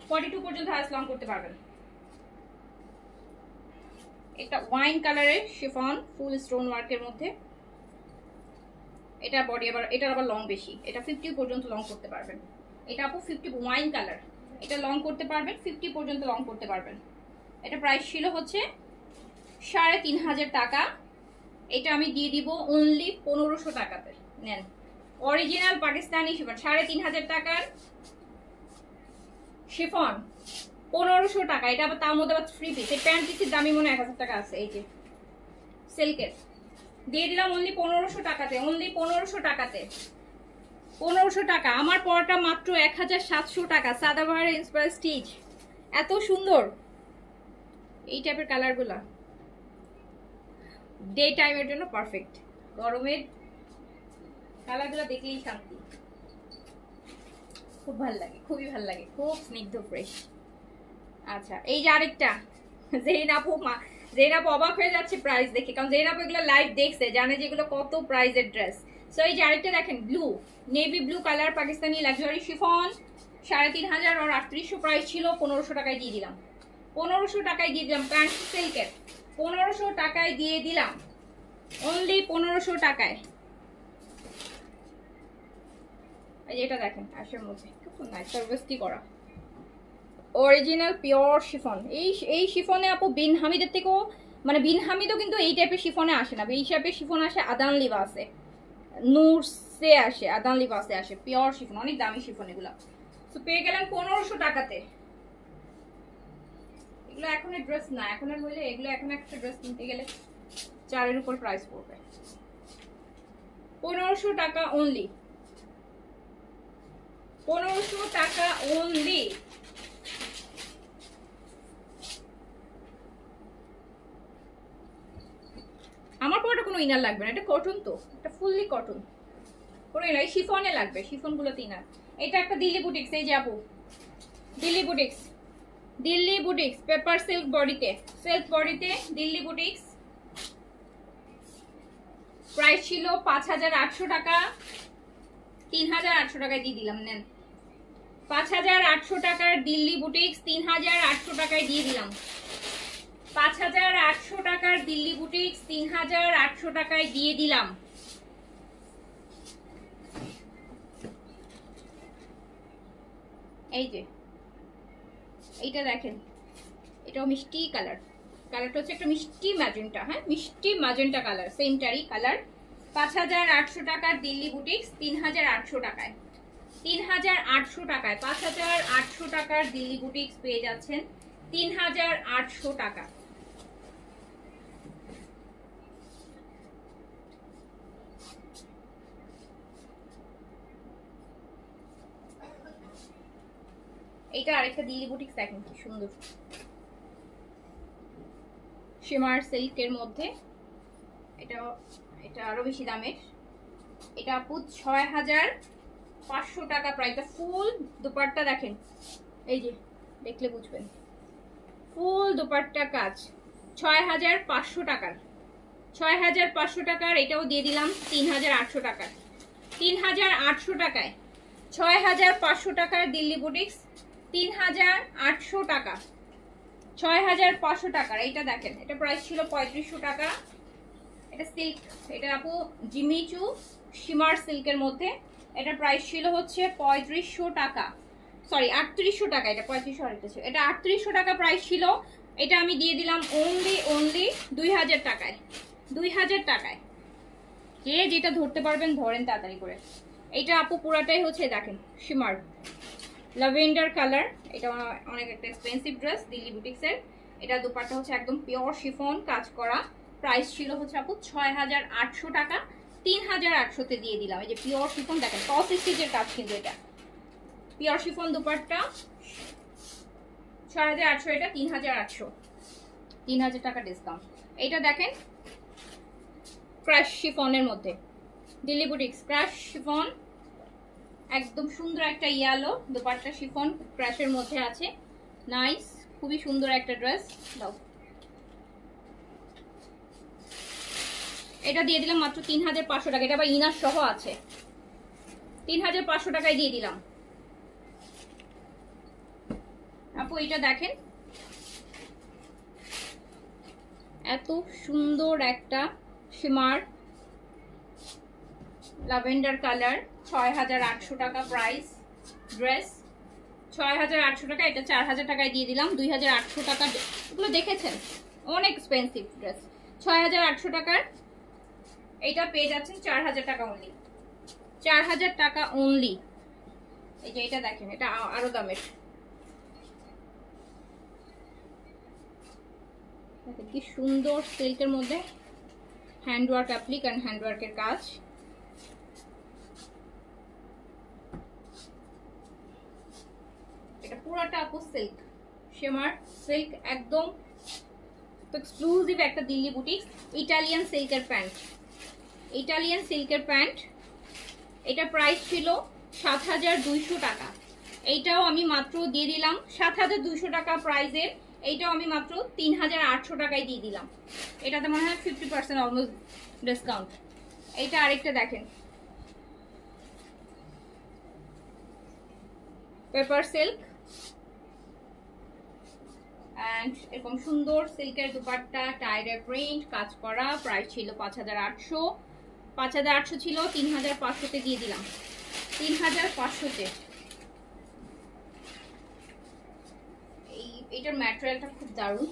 42 পর্যন্ত হাইস্ট লং করতে পারবেন। এটা ওয়াইন কালারের শিফন ফুল স্টোন ওয়ার্কের মধ্যে, এটা বডি আবার এটার আবার লং বেশি, এটা 50 পর্যন্ত লং করতে পারবেন। এটা আপু 50 ওয়াইন কালার, এটা লং করতে পারবেন 50 পর্যন্ত লং করতে পারবেন। এটা প্রাইস ছিল হচ্ছে 3500 টাকা, এটা আমি দিয়ে দিব অনলি 1500 টাকাতে। নেন অরিজিনাল পাকিস্তানি শিফন 3500 টাকার শিফন 1500 টাকা। এটা আবার তার মধ্যে আবার 3 পিস, এই প্যান্ট পিসের দামই মনে 1000 টাকা আছে। এই যে সিল্কের দিয়ে দিলাম অনলি 1500 টাকাতে, অনলি 1500 টাকাতে, 1500 টাকা। আমার পরটা মাত্র 1700 টাকা। সাদাবাহার ইন্সপায়ার স্টিচ, এত সুন্দর এই টাইপের কালারগুলা ডে টাইমের জন্য পারফেক্ট। গরমের কালারগুলো দেখলেই শান্তি, খুব ভালো লাগে, খুবই ভালো লাগে, খুব স্নিগ্ধ ফ্রেশ। আচ্ছা এই যে আরেকটা, জেনাপু অবাক হয়ে যাচ্ছে প্রাইস দেখে, কারণ জেনাপু এগুলো লাইভ দেখছে, জানে যেগুলো কত প্রাইসের ড্রেস। সো এই যে আরেকটা দেখেন, blue navy blue colour Pakistani luxury chiffon 3500 আর 3800 প্রাইস ছিল, 1500 টাকায় দিয়ে দিলাম, 1500 টাকায় দিয়ে দিলাম। প্যান্ট সিল্কের 1500 টাকায় দিয়ে দিলাম, অনলি 1500 টাকায়। এই যে এটা দেখেন আশের মধ্যে খুব নাইস সার্ভিস কি করা, অরিজিনাল পিওর শিফন। এই শিফনে আপু বিন হামিদের থেকেও, মানে বিন হামিদও কিন্তু এই টাইপের শিফনে আসে না, এই টাইপের শিফন আসে আদান লিবাসে, নূরসে আসে, আদান লিবাসে আসে পিওর শিফন, অনেক দামি শিফন এগুলা। তো পেয়ে গেলাম 1500 টাকাতে। এগুলো এখনের ড্রেস না, এখনের হইলে এগুলো এখন একটা ড্রেস কিনতে গেলে 4 উপর প্রাইস পড়বে। 1500 টাকা অনলি, 1500 টাকা অনলি। আমার পরে কোনো ইনার লাগবে না, এটা কটন, তো এটা ফুললি কটন, কোনো ইনার শিফনে লাগবে, শিফন গুলোতে ইনার। এটা একটা দিল্লি বুটিক্স, এই যে আপু Delhi boutiques, Delhi boutiques paper silk বডিতে, সিল্ক বডিতে দিল্লি বুটিক্স। প্রাইস ছিল 5800 টাকা, 3800 টাকায় দিয়ে দিলাম। নেন 5800 টাকার দিল্লি বুটিক্স 3800 টাকায় দিয়ে দিলাম। 5800 টাকার দিল্লি বুটিক্স 3800 টাকায় দিয়ে দিলাম। এই যে এইটা দেখেন, এটাও মিষ্টি কালার, কালারটা হচ্ছে একটা মিষ্টি ম্যাজেন্টা, হ্যাঁ মিষ্টি ম্যাজেন্টা কালার, সেমটারই কালার। 5800 টাকার দিল্লি বুটিক্স 3800 টাকায়, 3800 টাকায় 5800 টাকার দিল্লি বুটিক্স পেয়ে যাচ্ছেন 3800 টাকা। এইটা আরেকটা দিল্লি বুটিক্স দেখেন কি সুন্দর, শিমার সিল্কের মধ্যে, এটা এটা আরো বেশি দামের। এটা আপু 6500 টাকা প্রাইস। ফুল দুপাট্টা দেখেন, এই যে দেখলে বুঝবেন, ফুল দুপাট্টা কাজ 6500 টাকার, 6500 টাকার। এটাও দিয়ে দিলাম 3800 টাকার, 3800 টাকায় 6500 টাকার দিল্লি বুটিক্স 3800 টাকা, 6500 টাকার। এইটা দেখেন, এটা প্রাইস ছিল 3500 টাকা। এটা সিল্ক, এটা আপু জিমিচু শিমার সিল্কের মধ্যে, এটা প্রাইস ছিল হচ্ছে 3500 টাকা, সরি 3800 টাকা। এটা 3500 আরেকটা ছিল, এটা 3800 টাকা প্রাইস ছিল। এটা আমি দিয়ে দিলাম অনলি 2000 টাকায়, 2000 টাকায়। যে যেটা ধরতে পারবেন ধরেন তাড়াতাড়ি করে। এইটা আপু পুরাটাই হচ্ছে দেখেন শিমার ল্যাভেন্ডার কালার, এটা অনেক একটা এক্সপেন্সিভ ড্রেস দিল্লি বুটিক্সের। এটা দুপাট্টা হচ্ছে একদম পিওর শিফন কাজ করা, প্রাইস ছিল হচ্ছে আপু 6800 টাকা, 3800-তে দিয়ে দিলাম। এই যে পিওর শিফন দেখেন, টস স্টিচের কাজ, কিন্তু এটা পিওর শিফন দুপাট্টা 6800, এটা 3800, 3000 টাকা ডিসকাউন্ট। এইটা দেখেন ক্রাশ শিফনের মধ্যে দিল্লি বুটিক্স, ক্রাশ শিফন একদম সুন্দর একটা ইয়ালো দুপাট্টা, শিফন ক্রাশের মধ্যে আছে, নাইস খুবই সুন্দর একটা ড্রেস। দাও এটা দিয়ে দিলাম মাত্র 3500 টাকা। এটা আবার ইনার সহ আছে, 3500 টাকায় দিয়ে দিলাম। আপু এটা দেখেন, এত সুন্দর একটা শিমার ল্যাভেন্ডার কালার, 6800 টাকা প্রাইস ড্রেস, 6800 টাকা। এটা 4000 টাকায় দিয়ে দিলাম, 2800 টাকা। এগুলো দেখেছেন অনেক এক্সপেন্সিভ ড্রেস, 6800 টাকার এইটা পেয়ে যাচ্ছেন 4000 টাকা অনলি, 4000 টাকা অনলি। এই যে এটা দেখেন, এটা আরো দামের, কি সুন্দর সিল্কের মধ্যে হ্যান্ডওয়ার্ক অ্যাপ্লিক অ্যান্ড হ্যান্ডওয়ার্কের কাজ। এটা পুরোটা আপু সিল্ক, শিমার সিল্ক, একদম এক্সক্লুসিভ একটা দিল্লি বুটিক। ইটালিয়ান সিল্কের প্যান্ট, ইটালিয়ান সিল্কের প্যান্ট। এটা প্রাইস ছিল 7200 টাকা, এইটাও আমি মাত্র দিয়ে দিলাম 7200 টাকা প্রাইসের। এইটাও আমি মাত্র 3800 টাকায় দিয়ে দিলাম। এটাতে মনে হয় 50% অলমোস্ট ডিসকাউন্ট। এইটা আরেকটা দেখেন, পেপার সিল্ক অ্যান্ড এরকম সুন্দর সিল্কের দুপাট্টা, টাইডার প্রিন্ট কাজ করা। প্রাইস ছিল 5800, 5800 ছিল, 3500-তে দিয়ে দিলাম, 3500-তে। এইটার ম্যাটেরিয়ালটা খুব দারুণ,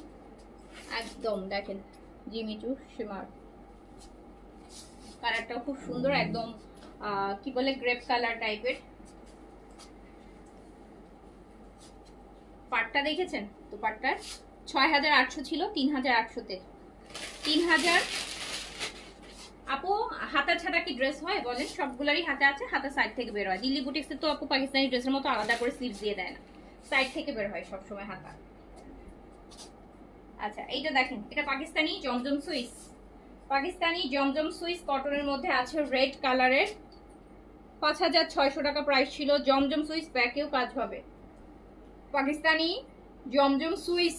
একদম দেখেন জিমিচু শিমার, কালারটাও খুব সুন্দর, একদম কি বলে গ্রেপ কালার টাইপের। পাটটা দেখেছেন, তো পাটটার 6800 ছিল, 3800-তে 3000। আপু হাতা ছাড়া কি ড্রেস হয় বলেন? সবগুলারই হাতে আছে, হাতা সাইড থেকে বের হয়। দিল্লি বুটিক্সে তো আপু পাকিস্তানি ড্রেসের মতো আলাদা করে স্লিভস দিয়ে দেয় না, সাইড থেকে বের হয় সবসময় হাতা। আচ্ছা এইটা দেখেন, এটা পাকিস্তানি জমজম সুইস, পাকিস্তানি জমজম সুইস কটনের মধ্যে আছে রেড কালারের, 5600 টাকা প্রাইস ছিল। জমজম সুইস ব্যাকেও কাজ হবে, পাকিস্তানি জমজম সুইস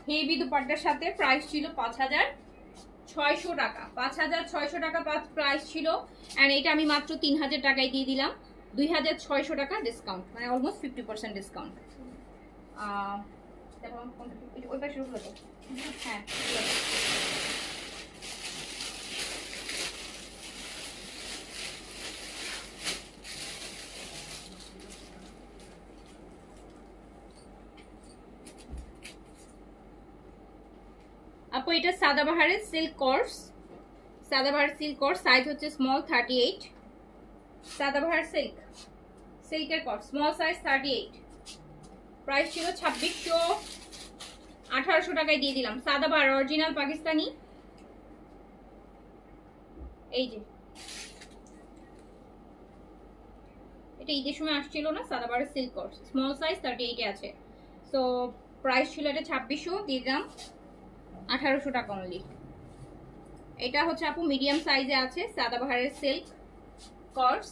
হেভি দুপাট্টার সাথে প্রাইস ছিল 5600 টাকা, 5600 টাকা প্রাইস ছিল। অ্যান্ড এটা আমি মাত্র 3000 টাকায় দিয়ে দিলাম, 2600 টাকা ডিসকাউন্ট, মানে অলমোস্ট 50% ডিসকাউন্ট। ওই পাশে হ্যাঁ, আপু এটা সাদাবাহারের silk course, Sadabahar silk course, size হচ্ছে স্মল 38। সাদাবাহার সিল্ক, সিল্কের কোর্স স্মল সাইজ 38, প্রাইস ছিল 2600, 1800 টাকায় দিয়ে দিলাম। সাদাবাহার অরিজিনাল পাকিস্তানি, এই যে এটা ঈদের সময় আসছিল না, সাদাবাহারের সিল্ক কোর্স স্মল সাইজ 38 এ আছে। সো প্রাইস ছিল এটা 2600, দিয়ে দিলাম 1800 টাকা অনলি। এটা হচ্ছে আপু মিডিয়াম সাইজে আছে, সাদাবাহারের সিল্ক কোর্স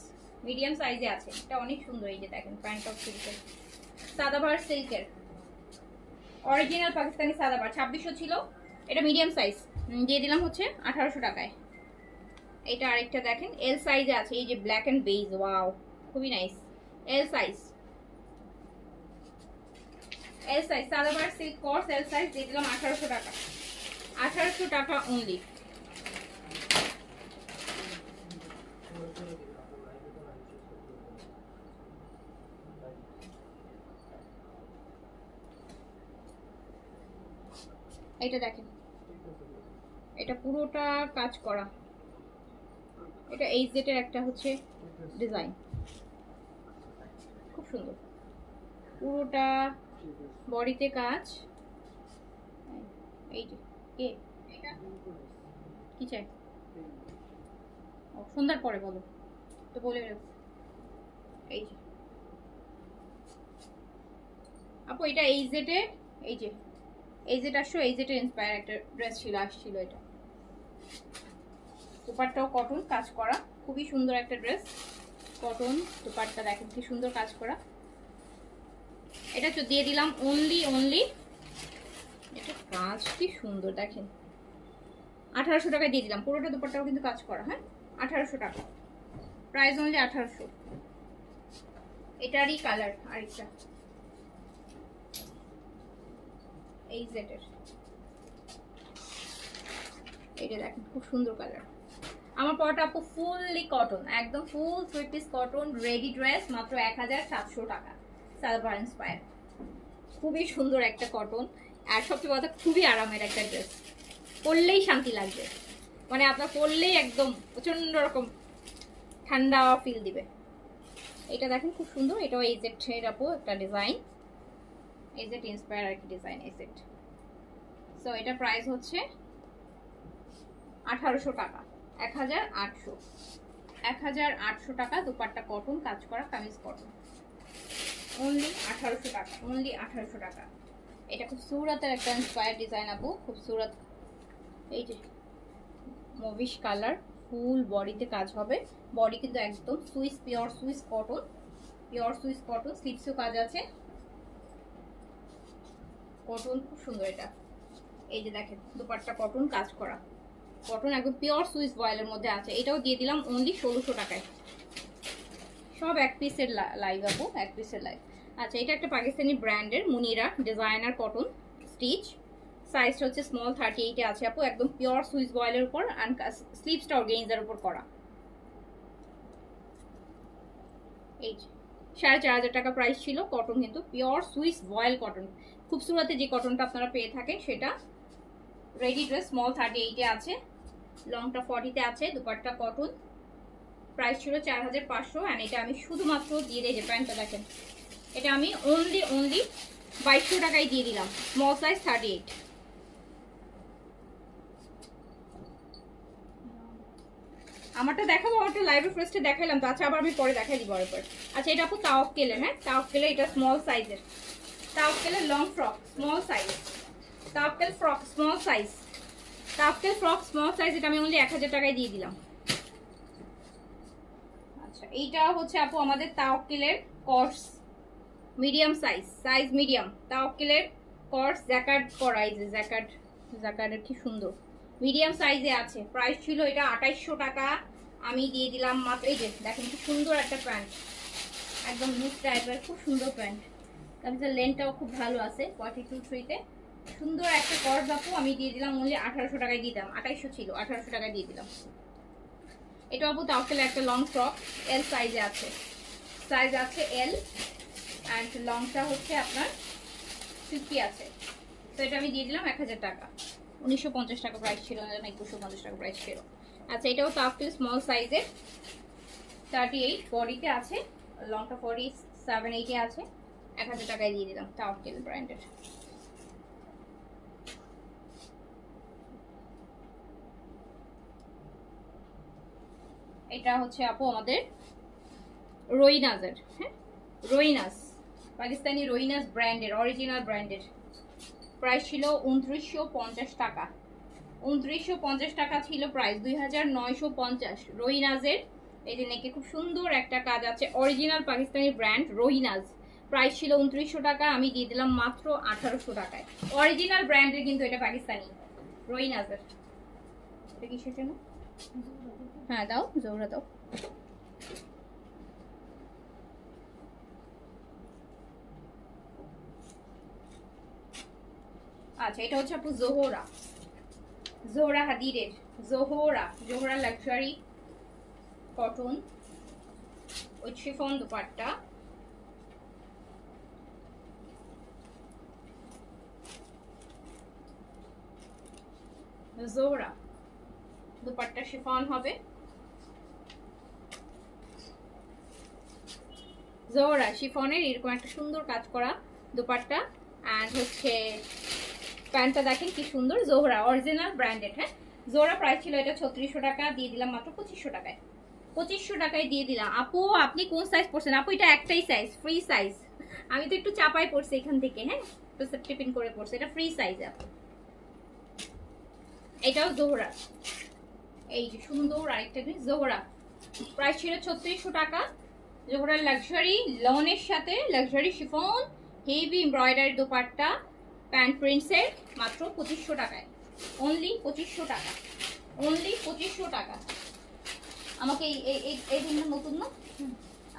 মিডিয়াম সাইজে আছে, এটা অনেক সুন্দর। এই যে দেখেন প্যান্ট অফ সিল্কের, সাদাবাহার সিল্কের অরিজিনাল পাকিস্তানি সাদাবাহার, 2600 ছিল, এটা মিডিয়াম সাইজ, দিয়ে দিলাম হচ্ছে 1800 টাকায়। এটা আরেকটা দেখেন এল সাইজে আছে, এই যে ব্ল্যাক এন্ড বেজ, ওয়াও খুবই nice. L size, L size Sadabahar silk course L size, দিয়ে দিলাম 1800 টাকা, 1800 টাকা অনলি। এটা দেখেন, এটা পুরোটা কাজ করা, এটা এইচজেড এর একটা হচ্ছে ডিজাইন, খুব সুন্দর, পুরোটা বডিতে কাজ। এই যে কি চাই সন্ধ্যার পরে বলো তো, বলে এই যে আপু এটা এইচজেড এর, এই যে এইচজেড আসছো, এইচজেড এর ইন্সপায়ার একটা ড্রেস ছিল, আসছিল এটা। দুপাট্টাও কটন কাজ করা, খুবই সুন্দর একটা ড্রেস, কটন দুপাট্টা দেখেন কি সুন্দর কাজ করা। এটা তো দিয়ে দিলাম অনলি, এটা কাজ কি সুন্দর দেখেন, 1800 টাকায় দিয়ে দিলাম। পুরোটা দুপাট্টাও কিন্তু কাজ করা, হ্যাঁ 1800 টাকা প্রাইস অনুযায়ী 1800। এটারই কালার আরেকটা এই সেটের, এইটা দেখেন খুব সুন্দর কালার। আমার পরাটা আপু ফুললি কটন, একদম ফুল 3 পিস কটন রেডি ড্রেস, মাত্র 1700 টাকা। সালভার ইন্সপায়ার, খুবই সুন্দর একটা কটন, আর সবচেয়ে কথা খুবই আরামের একটা ড্রেস, পরলেই শান্তি লাগবে, মানে আপনার পরলেই একদম প্রচন্ড রকম ঠান্ডা ফিল দিবে। এটা দেখেন খুব সুন্দর, এটাও এই সেট আপু একটা ডিজাইন, এই সেট ইন্সপায়ার আর কি ডিজাইন এই সেট। সো এটা প্রাইস হচ্ছে 1800 টাকা, 1800 টাকা। দুপাট্টা কটন কাজ করা, কামিজ কটন, অনলি 1800 টাকা, অনলি 1800 টাকা। এটা খুব সুরাতের একটা ইন্সপায়ার ডিজাইন আপু, খুব সুরাত। এই যে মভিশ কালার, ফুল বডিতে কাজ হবে, বডি কিন্তু একদম Swiss, pure Swiss cotton, pure Swiss cotton, স্লিপসেও কাজ আছে, কটন খুব সুন্দর এটা। এই যে দেখেন দুপাট্টা কটন কাজ করা, কটন একদম পিওর সুইস বয়েলের মধ্যে আছে। এটাও দিয়ে দিলাম অনলি 1600 টাকায়। সব এক পিসের লাইভ আপু, এক পিসের লাইভ। আচ্ছা এটা একটা পাকিস্তানি ব্র্যান্ডের মুনিরা ডিজাইনার কটন স্টিচ, সাইজটা হচ্ছে স্মল 38 এ আছে আপু, একদম পিওর সুইস বয়েলের উপর, আর স্লিভসটা অর্গানজার উপর করা। এই 4500 টাকা প্রাইস ছিল, কটন কিন্তু পিওর সুইস বয়েল কটন, খুবসুরতে যে কটনটা আপনারা পেয়ে থাকেন সেটা। রেডি ড্রেস স্মল 38 এ আছে, লংটা 40 তে আছে, দুপাট্টা কটন, প্রাইস ছিল 4500। এন্ড এটা আমি শুধুমাত্র দিয়ে দিই, যে প্যান্টটা দেখেন, এটা আমি অনলি 2200 টাকায় দিয়ে দিলাম, স্মল সাইজ 38। আমারটা দেখাবো, আমারটা লাইভে ফার্স্টে দেখাইলাম তো, আচ্ছা আবার আমি পরে দেখাই দিব আরেকবার। আচ্ছা এটা আপু তাওয়াক্কেলের, হ্যাঁ তাওয়াক্কেলের, এটা স্মল সাইজের, তাওয়াক্কেলের long frock small size, Tawakkal frock small size, Tawakkal frock small size, এটা আমি অনলি 1000 টাকায় দিয়ে দিলাম। আচ্ছা এইটা হচ্ছে আপু আমাদের তাওয়াক্কেলের কর্স medium size, size medium, তাওয়াক্কেলের কর্স jacquard করা, এই যে জ্যাকার্ডের কি সুন্দর মিডিয়াম সাইজে আছে। প্রাইস ছিল এটা 2800 টাকা, আমি দিয়ে দিলাম মাত্র। এই যে দেখেন কি সুন্দর একটা প্যান্ট, একদম লুজ টাইপের, খুব সুন্দর প্যান্ট, কামিজের লেন্থটাও খুব ভালো আছে 42-3 তে, সুন্দর একটা কর্স আপু, আমি দিয়ে দিলাম অনলি 1800 টাকায় দিয়ে দিলাম, 2800 ছিল 1800 টাকায় দিয়ে দিলাম। এটা আপু তাওয়াক্কেলের একটা লং ফ্রক, এল সাইজে আছে, সাইজ আছে এল, অ্যান্ড লংটা হচ্ছে আপনার 50 আছে। তো এটা আমি দিয়ে দিলাম 1000 টাকা, 1950 টাকা প্রাইস ছিল, না 2150 টাকা প্রাইস ছিল। আচ্ছা এটাও তাওয়াক্কেল স্মল সাইজের 38 বডিতে আছে, লংটা 47-8 এ আছে, 1000 টাকায় দিয়ে দিলাম, তাওয়াক্কেল ব্র্যান্ডের। এটা হচ্ছে আপু আমাদের রোইনাজের, হ্যাঁ রোইনাস, পাকিস্তানি রোইনাস ব্র্যান্ডের, অরিজিনাল ব্র্যান্ডের। প্রাইস ছিল 2950 টাকা, 2950 টাকা ছিল প্রাইস, 2950 রোহিনাজের। এই যে নেকে খুব সুন্দর একটা কাজ আছে, অরিজিনাল পাকিস্তানি ব্র্যান্ড রোহিনাজ, প্রাইস ছিল 2900 টাকা, আমি দিয়ে দিলাম মাত্র 1800 টাকায়। অরিজিনাল ব্র্যান্ডের কিন্তু এটা পাকিস্তানি রোহিনাজের। এটা কিসের জন্য? হ্যাঁ দাও, জোহরা দাও। আচ্ছা এটা হচ্ছে আপু জোহরা, জোহরা হাদিরের, Zohra luxury cotton with chiffon dupatta, Zohra dupatta chiffon হবে, জোহরা শিফনের এরকম একটা সুন্দর কাজ করা দুপাট্টা, আর হচ্ছে প্যান্টটা দেখেন কি সুন্দর, জোহরা অরিজিনাল ব্র্যান্ডেড। হ্যাঁ জোহরা প্রাইস ছিল এটা 3600 টাকা, দিয়ে দিলাম মাত্র 2500 টাকায়, 2500 টাকায় দিয়ে দিলাম। আপু আপনি কোন সাইজ পড়ছেন? আপু এটা একটাই সাইজ, ফ্রি সাইজ, আমি তো একটু চাপাই পড়ছি এখান থেকে, হ্যাঁ তো টিপিন করে পড়ছে, এটা ফ্রি সাইজ আপু। এটাও জোহরা, এই যে সুন্দর আরেকটা জিনিস জোহরা, প্রাইস ছিল 3600 টাকা, জোহরা লাক্সারি লনের সাথে luxury chiffon heavy embroidery dupatta, pant প্রিন্টসের, মাত্র 2500 টাকায়, অনলি 2500 টাকা, অনলি 2500 টাকা। আমাকে এই দিনটা নতুন না?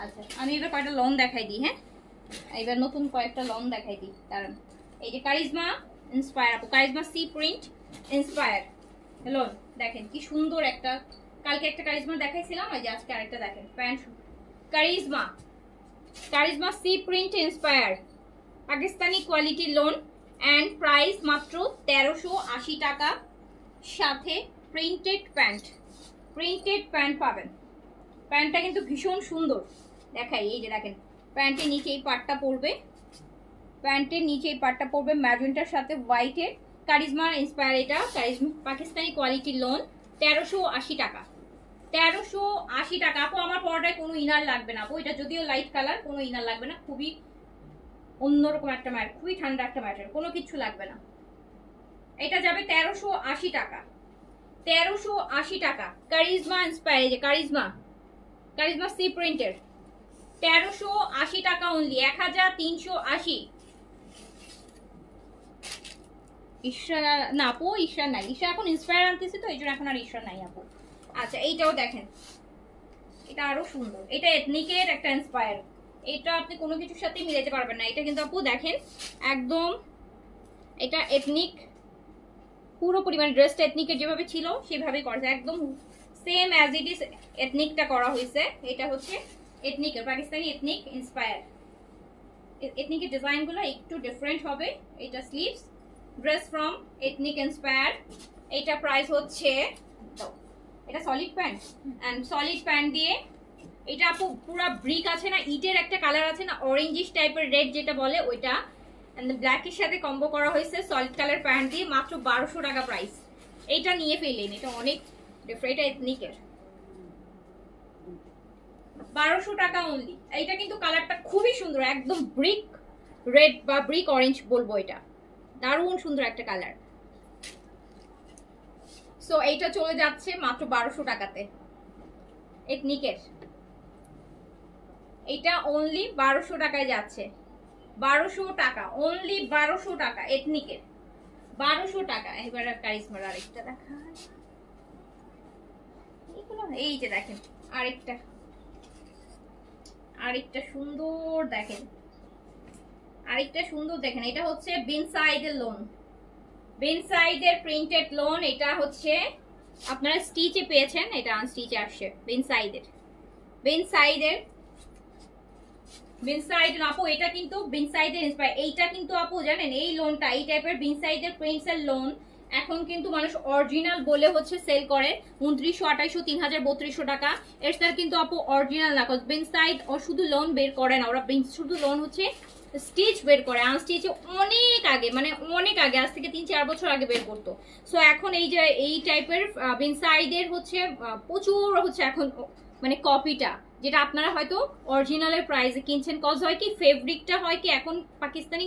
আচ্ছা, আমি এবার কয়েকটা লন দেখাই দিই। হ্যাঁ, এবার নতুন কয়েকটা লন দেখাই দিই। কারণ এই যে কারিজমা ইন্সপায়ার, আপু Charizma C print inspire lawn দেখেন কি সুন্দর একটা। কালকে একটা কারিজমা দেখাইছিলাম, ওই যে আজকে আরেকটা দেখেন pant. Charizma Charizma C print inspire Pakistani quality lawn and price মাত্র 1380 টাকা। সাথে প্রিন্টেড প্যান্ট পাবেন। প্যান্টটা কিন্তু ভীষণ সুন্দর দেখাই। এই যে দেখেন প্যান্টের নিচে এই পাটটা পড়বে, ম্যাজেন্টার সাথে হোয়াইটের কারিজমা ইন্সপায়ার। এটা কারিজমা পাকিস্তানি কোয়ালিটি লোন 1380 টাকা। 1380 টাকা। আপু আমার পরটায় কোনো ইনার লাগবে না আপু, এটা যদিও লাইট কালার, কোনো ইনার লাগবে না, খুবই অন্যরকম একটা ম্যাট, খুবই ঠান্ডা একটা ম্যাটেরিয়াল, কোনো কিছু লাগবে না। এটা যাবে 1380 টাকা। 1380 টাকা কারিজমা ইন্সপায়ার। এই যে কারিজমা সি প্রিন্টের 1380 টাকা অনলি। 1380। ইশরা না আপু, ইশরা নাই, ইশরা এখন ইন্সপায়ার আনতেছে তো এই জন্য এখন আর ইশরা নাই আপু। আচ্ছা, এইটাও দেখেন, এটা আরো সুন্দর। এটা এথনিকের একটা ইন্সপায়ার, এটা আপনি কোনো কিছুর সাথে মিলাতে পারবেন না। এটা কিন্তু আপু দেখেন একদম, এটা এথনিক পুরোপুরি, মানে ড্রেসটা এথনিকের যেভাবে ছিল সেভাবেই করেছে, একদম সেম অ্যাজ ইট ইজ এথনিকটা করা হয়েছে। এটা হচ্ছে এথনিকের পাকিস্তানি এথনিক ইন্সপায়ার। এথনিকের ডিজাইনগুলো একটু ডিফারেন্ট হবে। এটা sleeves, dress from ethnic inspire. এটা প্রাইস হচ্ছে, এটা solid pant and solid pant দিয়ে, এটা আপু পুরো ব্রিক আছে না, ইটের একটা কালার আছে না, অরেঞ্জিশ টাইপের রেড যেটা বলে ওইটা, এন্ড ব্ল্যাকের সাথে কম্বো করা হয়েছে সলিড কালার প্যান্ট দিয়ে, মাত্র 1200 টাকা প্রাইস। এইটা নিয়ে ফেলেন, এটা অনেক ডিফারেন্ট, এটা এথনিকের 1200 টাকা অনলি। এইটা কিন্তু কালারটা খুবই সুন্দর, একদম ব্রিক রেড বা ব্রিক অরেঞ্জ বলবো, এটা দারুণ সুন্দর একটা কালার। সো এইটা চলে যাচ্ছে মাত্র 1200 টাকাতে এথনিকের। এটা অনলি 1200 টাকায় যাচ্ছে। 1200 টাকা অনলি, 1200 টাকা এথনিকের, 1200 টাকা। এবার কারিজমার আরেকটা দেখাই, এই যে দেখেন আরেকটা সুন্দর দেখেন, এটা হচ্ছে বিনসাইডের লোন, বিনসাইডের প্রিন্টেড লোন। এটা হচ্ছে আপনারা স্টিচে পেয়েছেন, এটা আনস্টিচে আসছে। বিনসাইডের আপু, এটা কিন্তু বিনসাইডের ইন্সপায়ার। এইটা কিন্তু আপু জানেন এই লোনটা, এই টাইপের বিনসাইডের প্রিন্টসের লোন এখন কিন্তু মানুষ অরিজিনাল বলে হচ্ছে সেল করে 2900, 2800, 3000, 3200 টাকা। এর স্যার কিন্তু আপু অরিজিনাল না, বিনসাইড ও শুধু লোন বের করে না, ওরা শুধু লোন হচ্ছে স্টিচ বের করে, আনস্টিচে অনেক আগে, মানে অনেক আগে, আজ থেকে 3-4 বছর আগে বের করতো। সো এখন এই যে এই টাইপের বিনসাইডের হচ্ছে প্রচুর হচ্ছে এখন, মানে কপিটা যেটা আপনারা হয়তো অরিজিনালের প্রাইসে কিনছেন। কজ হয় কি, ফেব্রিকটা হয় কি, এখন পাকিস্তানি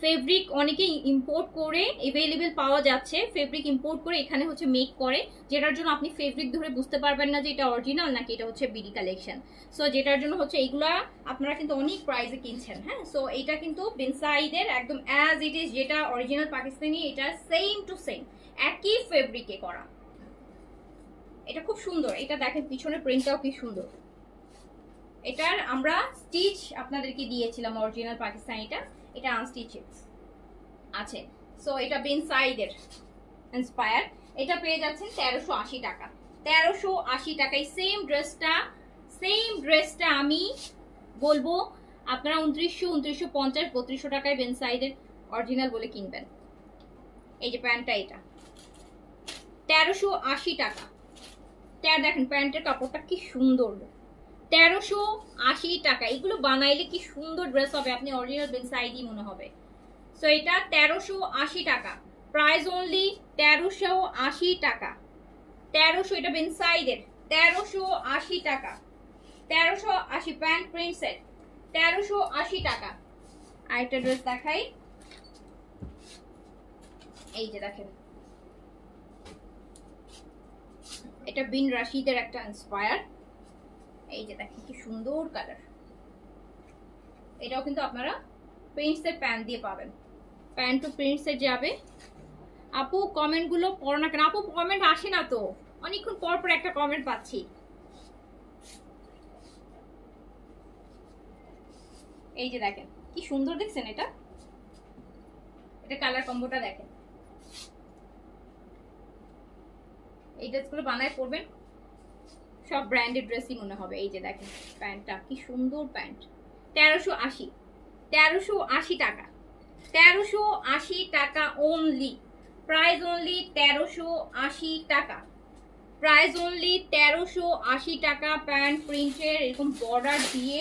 ফেব্রিক অনেকে ইম্পোর্ট করে এভেলেবেল পাওয়া যাচ্ছে, ফেব্রিক ইম্পোর্ট করে এখানে হচ্ছে মেক করে, যেটার জন্য আপনি ফেব্রিক ধরে বুঝতে পারবেন না যে এটা অরিজিনাল নাকি এটা হচ্ছে বিডি কালেকশন। সো যেটার জন্য হচ্ছে এইগুলা আপনারা কিন্তু অনেক প্রাইসে কিনছেন। হ্যাঁ, সো এটা কিন্তু বিনসাইডের একদম অ্যাজ ইট ইজ, যেটা অরিজিনাল পাকিস্তানি, এটা সেম টু সেম একই ফেব্রিকে করা। এটা খুব সুন্দর, এটা দেখেন পিছনের প্রিন্টটাও কি সুন্দর। এটার আমরা স্টিচ আপনাদেরকে দিয়েছিলাম অরিজিনাল পাকিস্তানিটা, এটা আনস্টিচ আছে। সো এটা বিনসাইডের ইন্সপায়ার, এটা পেয়ে যাচ্ছেন 1380 টাকা। 1380 টাকায় সেম ড্রেসটা আমি বলবো আপনারা 2900, 2950, 3200 টাকায় বিনসাইডের অরিজিনাল বলে কিনবেন। এই যে প্যান্টটা, এটা 1380 টাকা। দেখেন প্যান্টের কাপড়টা কি সুন্দর, 1380 টাকা। এগুলো বানাইলে কি সুন্দর ড্রেস হবে, আপনি অরিজিনাল বিনসাইডই মনে হবে। সো এটা 1380 টাকা প্রাইস অনলি, 1380 টাকা। 1300, এটা বিনসাইডের 1380 টাকা, 1380 প্যান্ট প্রিন্ট সেট 1380 টাকা। আরেকটা ড্রেস দেখাই, এই যে দেখেন এটা বিন রাশিদের একটা ইন্সপায়ার। এই যে দেখেন কি সুন্দর কালার, এটাও কিন্তু আপনারা প্রিন্টসের প্যান্ট দিয়ে পাবেন, প্যান্ট টু প্রিন্টসের যাবে। আপু কমেন্টগুলো পড়ো না কেন? আপু কমেন্ট আসে না তো, অনেকক্ষণ পর পর একটা কমেন্ট পাচ্ছি। এই যে দেখেন কি সুন্দর দেখছেন, এটা কালার কম্বোটা দেখেন। এই ড্রেসগুলো বানায় পরবেন, সব ব্র্যান্ডেড ড্রেসই মনে হবে। এই যে দেখেন প্যান্টটা কি সুন্দর প্যান্ট, 1380, 1380 টাকা, 1380 টাকা অনলি, প্রাইস অনলি 1380 টাকা, প্রাইস অনলি 1380 টাকা। প্যান্ট প্রিন্টের এরকম বর্ডার দিয়ে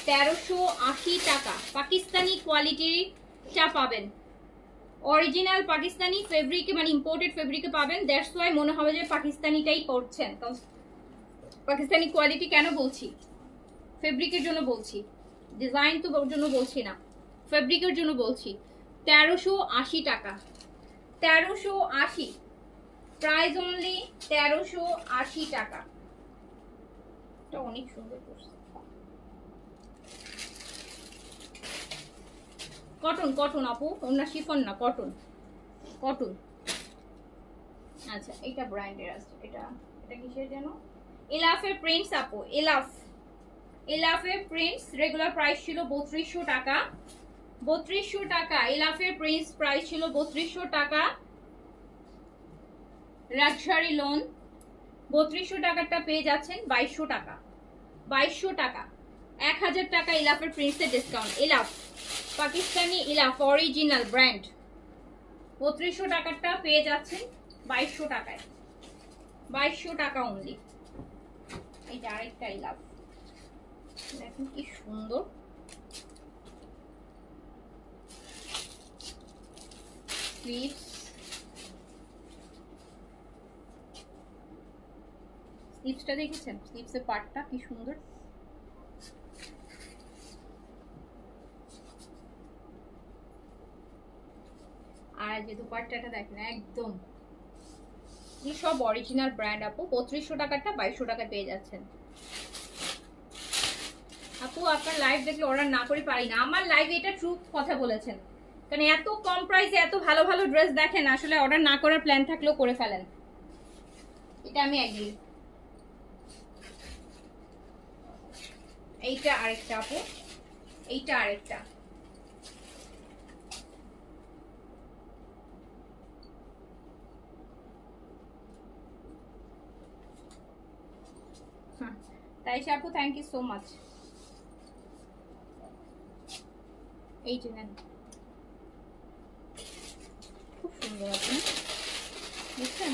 1380 টাকা। পাকিস্তানি কোয়ালিটিটা পাবেন, অরিজিনাল পাকিস্তানি ফেব্রিকে, মানে ইম্পোর্টেড ফেব্রিকে পাবেন। দ্যাটস ওয়াই মনে হবে যে পাকিস্তানিটাই পরছেন। পাকিস্তানি কোয়ালিটি কেন বলছি? ফেব্রিকের জন্য বলছি, ডিজাইন তো জন্য বলছি না, ফেব্রিকের জন্য বলছি। 1380 টাকা, 1380, প্রাইস অনলি 1380 টাকা। এটা অনেক সুন্দর করছে, কটন, কটন আপু, ওনা শিফন না, কটন, কটন। আচ্ছা এটা ব্র্যান্ডের আছে, এটা কিসের যেন, এলাফের প্রিন্টস আপু, এলাফের প্রিন্টস। রেগুলার প্রাইস ছিল 3200 টাকা, 3200 টাকা। এলাফের প্রিন্টস প্রাইস ছিল 3200 টাকা। লাক্সারি লোন 3200 টাকাটা পেয়ে যাচ্ছেন 2200 টাকা, 2200 টাকা, 1000 টাকা এলাফের প্রিন্টসের ডিসকাউন্ট। এলাফ পাকিস্তানি, এলাফ অরিজিনাল ব্র্যান্ড, 3200 টাকাটা পেয়ে যাচ্ছেন 2200 টাকায়, 2200 টাকা অনলি। এইটা আরেকটা এলাফ, দেখুন কি সুন্দর, স্লিভস, স্লিভসটা দেখেছেন, স্লিভসের পার্টটা কি সুন্দর। আর যে দুপাট্টাটা দেখেন একদম, এই সব অরিজিনাল ব্র্যান্ড আপু। 3200 টাকাটা 2200 টাকা পেয়ে যাচ্ছেন আপু। আপনার লাইভ দেখলে অর্ডার না করে পারি না, আমার লাইভে এটা ট্রু কথা বলেছেন, কারণ এত কম প্রাইসে এত ভালো ভালো ড্রেস দেখেন, আসলে অর্ডার না করার প্ল্যান থাকলেও করে ফেলেন, এটা আমি এগ্রি। এইটা আরেকটা আপু, এইটা আরেকটা, তাই আপু থ্যাংক ইউ সো মাচ। এই যে নেন, খুব সুন্দর আপু, বুঝছেন,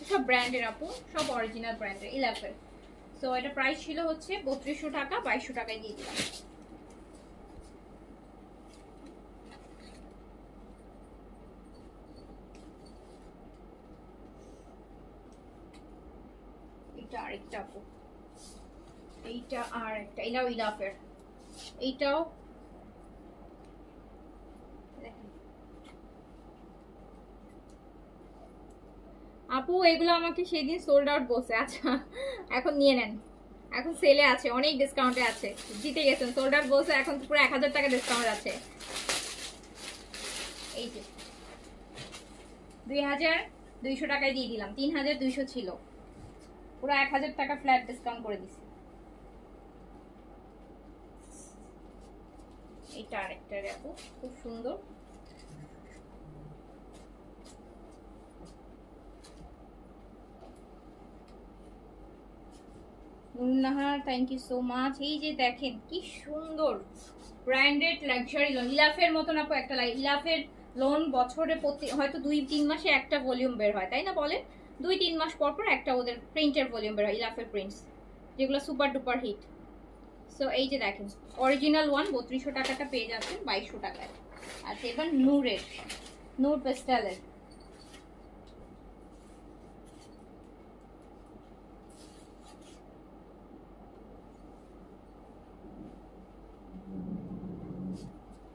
সব ব্র্যান্ডের আপু, সব অরিজিনাল ব্র্যান্ডের এলাফের। সো এটা প্রাইস ছিল হচ্ছে 3200 টাকা, 2200 টাকায় দিয়ে দিলাম। এটা আরেকটা আপু, এইটা আর একটা, এটাও ইলাফের, এইটাও আপু। এগুলো আমাকে সেদিন সোল্ড আউট বলছে, আচ্ছা এখন নিয়ে নেন, এখন সেলে আছে, অনেক ডিসকাউন্টে আছে, জিতে গেছেন। সোল্ড আউট বলছে, এখন পুরো 1000 টাকা ডিসকাউন্ট আছে। এই যে 2200 টাকায় দিয়ে দিলাম, 3200 ছিল, পুরো 1000 টাকা ফ্ল্যাট ডিসকাউন্ট করে দিছি। এইটা আরেকটা আপু, খুব সুন্দর, Nurnahar thank you so much. এই যে দেখেন কি সুন্দর ব্র্যান্ডেড লাক্সারি লোন, ইলাফের মতন আপু একটা লাগে। ইলাফের লোন বছরে প্রতি হয়তো 2-3 মাসে একটা ভলিউম বের হয়, তাই না বলেন? 2-3 মাস পর পর একটা ওদের প্রিন্টের ভলিউম বের হয়, ইলাফের প্রিন্টস যেগুলো সুপার ডুপার হিট। সো এই যে দেখেন অরিজিনাল ওয়ান 3200 টাকাটা পেয়ে যাচ্ছেন 2200 টাকায়। আচ্ছা এবার নূরের, নূর পেস্টালের,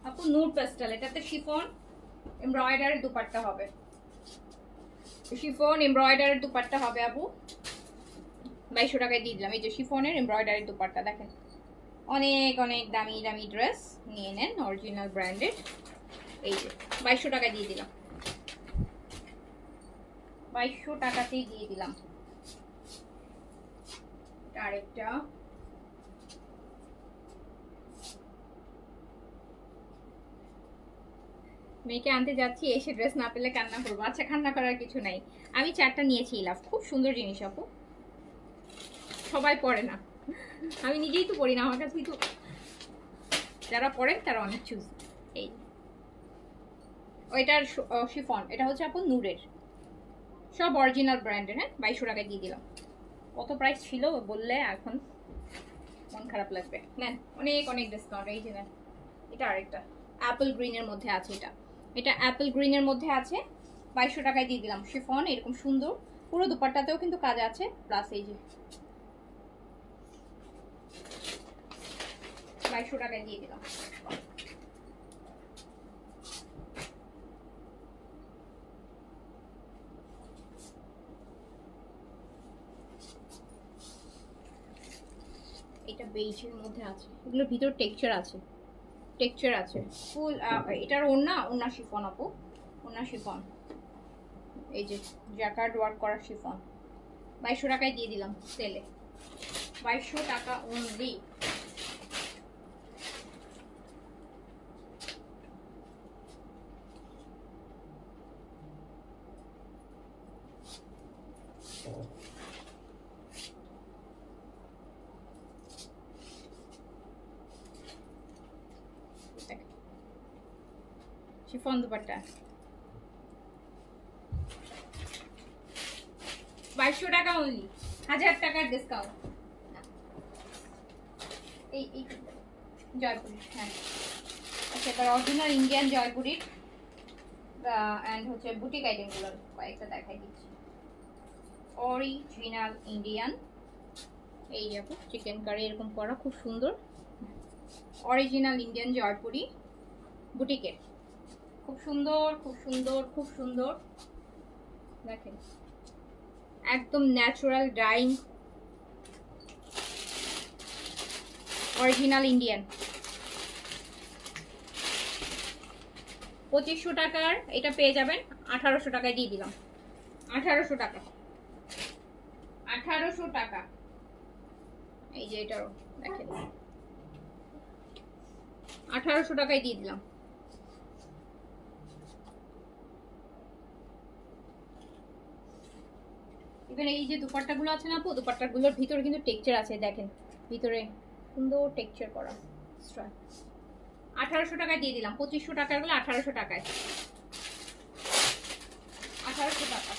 আপু নূর পেস্টাল, এটাতে শিফন এমব্রয়ডারি দুপাট্টা হবে, শিফন এমব্রয়ডারি দুপাট্টা হবে আপু। 2200 টাকায় দিয়ে দিলাম। এই যে শিফনের এমব্রয়ডারি দুপাট্টা দেখেন, অনেক অনেক দামি দামি ড্রেস নিয়ে নেন অরিজিনাল ব্র্যান্ডেড। এই যে 2200 টাকায় দিয়ে দিলাম। 2200 টাকাতেই দিয়ে দিলাম। আরেকটা মেয়েকে আনতে যাচ্ছি, এসে ড্রেস না পেলে কান্না করবো। আচ্ছা কান্না করার কিছু নাই, আমি 4টা নিয়েছি লাভ, খুব সুন্দর জিনিস আপু, সবাই পরে না, আমি নিজেই তো পরি না, আমার কাছে তো যারা পড়েন তারা অনেক চুজ। এই ওইটার শিফন, এটা হচ্ছে আপু নূরের, সব অরিজিনাল ব্র্যান্ডের। হ্যাঁ 2200 টাকায় দিয়ে দিলাম। কত প্রাইস ছিল বললে এখন মন খারাপ লাগবে। নেন অনেক অনেক ডিসকাউন্ট। এই যে নেন, এটা আরেকটা অ্যাপল গ্রিনের মধ্যে আছে, এটা অ্যাপল গ্রিনের মধ্যে আছে, 2200 টাকায় দিয়ে দিলাম। শিফন এরকম সুন্দর, পুরো দুপাট্টাতেও কিন্তু কাজ আছে, প্লাস এই যে 2200 টাকায় দিয়ে দিলাম। এটা বেইজের মধ্যে আছে, এগুলোর ভিতর টেক্সচার আছে ফুল। এটার ওড়না শিফন আপু, ওড়না শিফন, এই যে জ্যাকার্ড ওয়ার্ক করা শিফন, 2200 টাকায় দিয়ে দিলাম সেলে, 2200 টাকা অনলি। শিফন দুপাট্টা 2200 টাকা অনলি, 1000 টাকার ডিসকাউন্ট। এই জয়পুরি, হ্যাঁ আচ্ছা এবার অরিজিনাল ইন্ডিয়ান জয়পুরির এন্ড হচ্ছে বুটিক আইটেমগুলোর কয়েকটা দেখাই দিচ্ছি। অরিজিনাল ইন্ডিয়ান, এই দেখো চিকেন কারি এরকম করা, খুব সুন্দর। অরিজিনাল ইন্ডিয়ান জয়পুরি বুটিকের, খুব সুন্দর খুব সুন্দর খুব সুন্দর। দেখেন একদম ন্যাচারাল ডাইং, অরিজিনাল ইন্ডিয়ান। 2500 টাকার এটা পেয়ে যাবেন 1800 টাকায় দিয়ে দিলাম। 1800 টাকা, 1800 টাকা। এই যে এটাও দেখেন 1800 টাকায় দিয়ে দিলাম। এখানে এই যে দুপাট্টাগুলো আছে না আপু, দুপাট্টাগুলোর ভিতরে কিন্তু টেক্সচার আছে, দেখেন ভিতরে সুন্দর টেক্সচার করা। 1800 টাকায় দিয়ে দিলাম। 2500 টাকার গুলো 1800 টাকায়, 1800 টাকা।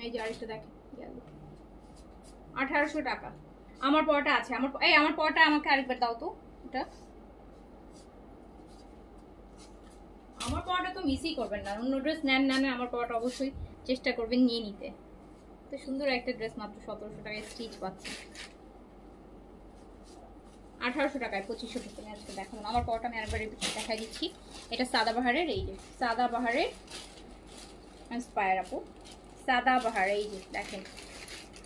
এই যে আরেকটা দেখেন 1800 টাকা। আমার পরটা আছে, আমার পরটা আমাকে আরেকবার দাও তো, এটা আমার পরটা তো মিসই করবেন না, অন্য ড্রেস নেন না, আমার পরটা অবশ্যই চেষ্টা করবেন নিয়ে নিতে। তো সুন্দর একটা ড্রেস মাত্র 1700 টাকায় স্টিচ পাচ্ছি, 1800 টাকায় 2500 টাকা আজকে দেখালাম। আমার পরটা আমি আরেকবার দেখাই দিচ্ছি। এটা সাদাবাহারের, এই যে সাদাবাহারের ইন্সপায়ার আপু, সাদাবাহার, এই যে দেখেন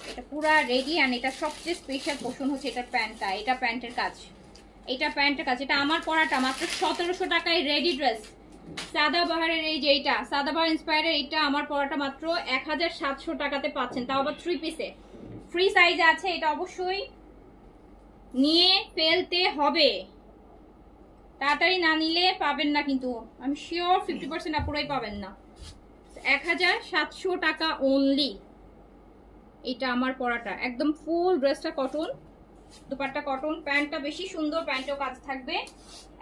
এটা পুরা রেডি। আর এটা সবচেয়ে স্পেশাল পোর্শন হচ্ছে এটার প্যান্টটা, এটা প্যান্টের কাজ, এটা প্যান্টের কাজ। এটা আমার পরাটা মাত্র 1700 টাকায় রেডি ড্রেস, সাদাবাহারের। এই যে এইটা সাদাবাহার ইন্সপায়ারের, এটা আমার পরাটা মাত্র 1700 টাকাতে পাচ্ছেন, তাও আবার 3 পিসে, ফ্রি সাইজে আছে। এটা অবশ্যই নিয়ে ফেলতে হবে, তাড়াতাড়ি না নিলে পাবেন না, কিন্তু আমি শিওর 50% আপুরাই পাবেন না। 1700 টাকা অনলি। এটা আমার পরাটা একদম ফুল ড্রেসটা কটন, দুপাট্টা কটন, প্যান্টটা বেশি সুন্দর, প্যান্টেও কাজ থাকবে।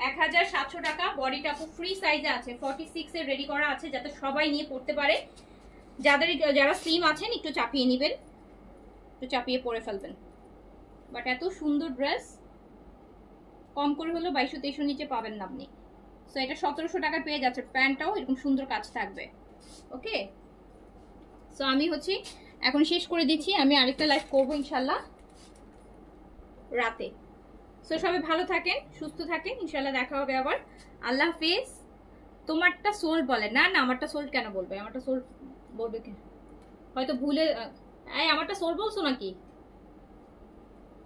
1700 টাকা। বডিটা খুব ফ্রি সাইজে আছে, 46 এর রেডি করা আছে, যাতে সবাই নিয়ে পড়তে পারে। যারা স্লিম আছেন একটু চাপিয়ে নেবেন, একটু চাপিয়ে পরে ফেলবেন। বাট এত সুন্দর ড্রেস কম করে হলেও 2200-2300 নিচে পাবেন না আপনি। সো এটা 1700 টাকায় পেয়ে যাচ্ছে, প্যান্টটাও এরকম সুন্দর কাজ থাকবে। ওকে, সো আমি হচ্ছে এখন শেষ করে দিচ্ছি, আমি আরেকটা লাইভ করবো ইনশাল্লাহ রাতে। সো সবাই ভালো থাকেন, সুস্থ থাকেন, ইনশাল্লাহ দেখা হবে আবার। আল্লাহ হাফিজ। তোমারটা সোল্ড বলে না, না আমারটা সোল্ড কেন বলবে, আমারটা সোল্ড বলবে কেন, হয়তো ভুলে। আমারটা সোল্ড বলছো নাকি,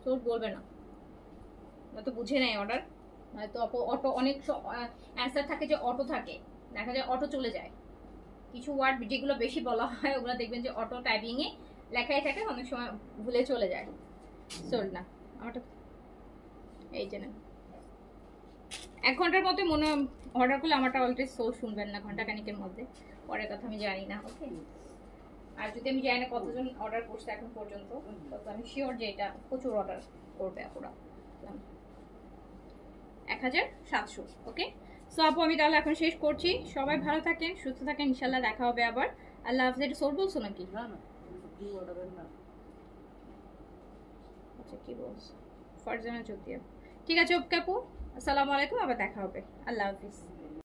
সোল্ড বলবে না। হয়তো বুঝে নেয় অর্ডার, হয়তো অটো অনেক অ্যান্সার থাকে যে অটো থাকে, দেখা যায় অটো চলে যায়, কিছু ওয়ার্ড যেগুলো বেশি বলা হয় ওগুলো দেখবেন যে অটো টাইপিংয়ে লেখাই থাকে, অনেক সময় ভুলে চলে যায়। সোল্ড না আমারটা, এই যে না 1 ঘন্টার মধ্যে মনে অর্ডার করলে আমারটা অলরেডি সোল শুনবেন না, ঘন্টা খানিকের মধ্যে, পরের কথা আমি জানি না। ওকে, আর যদি আমি জানি না কতজন অর্ডার করছে এখন পর্যন্ত, তো আমি শিওর যে এটা প্রচুর অর্ডার করবে আপুরা। 1700। ওকে, সো আপু আমি তাহলে এখন শেষ করছি। সবাই ভালো থাকেন, সুস্থ থাকেন, ইনশাল্লাহ দেখা হবে আবার। আল্লাহ হাফেজ। এটা সোল বলছো নাকি? আচ্ছা কি বলছো? ফারজানা চৌধুরী। ঠিক আছে ওকে আপু, আসসালামু আলাইকুম, আবার দেখা হবে। আল্লাহ হাফিজ।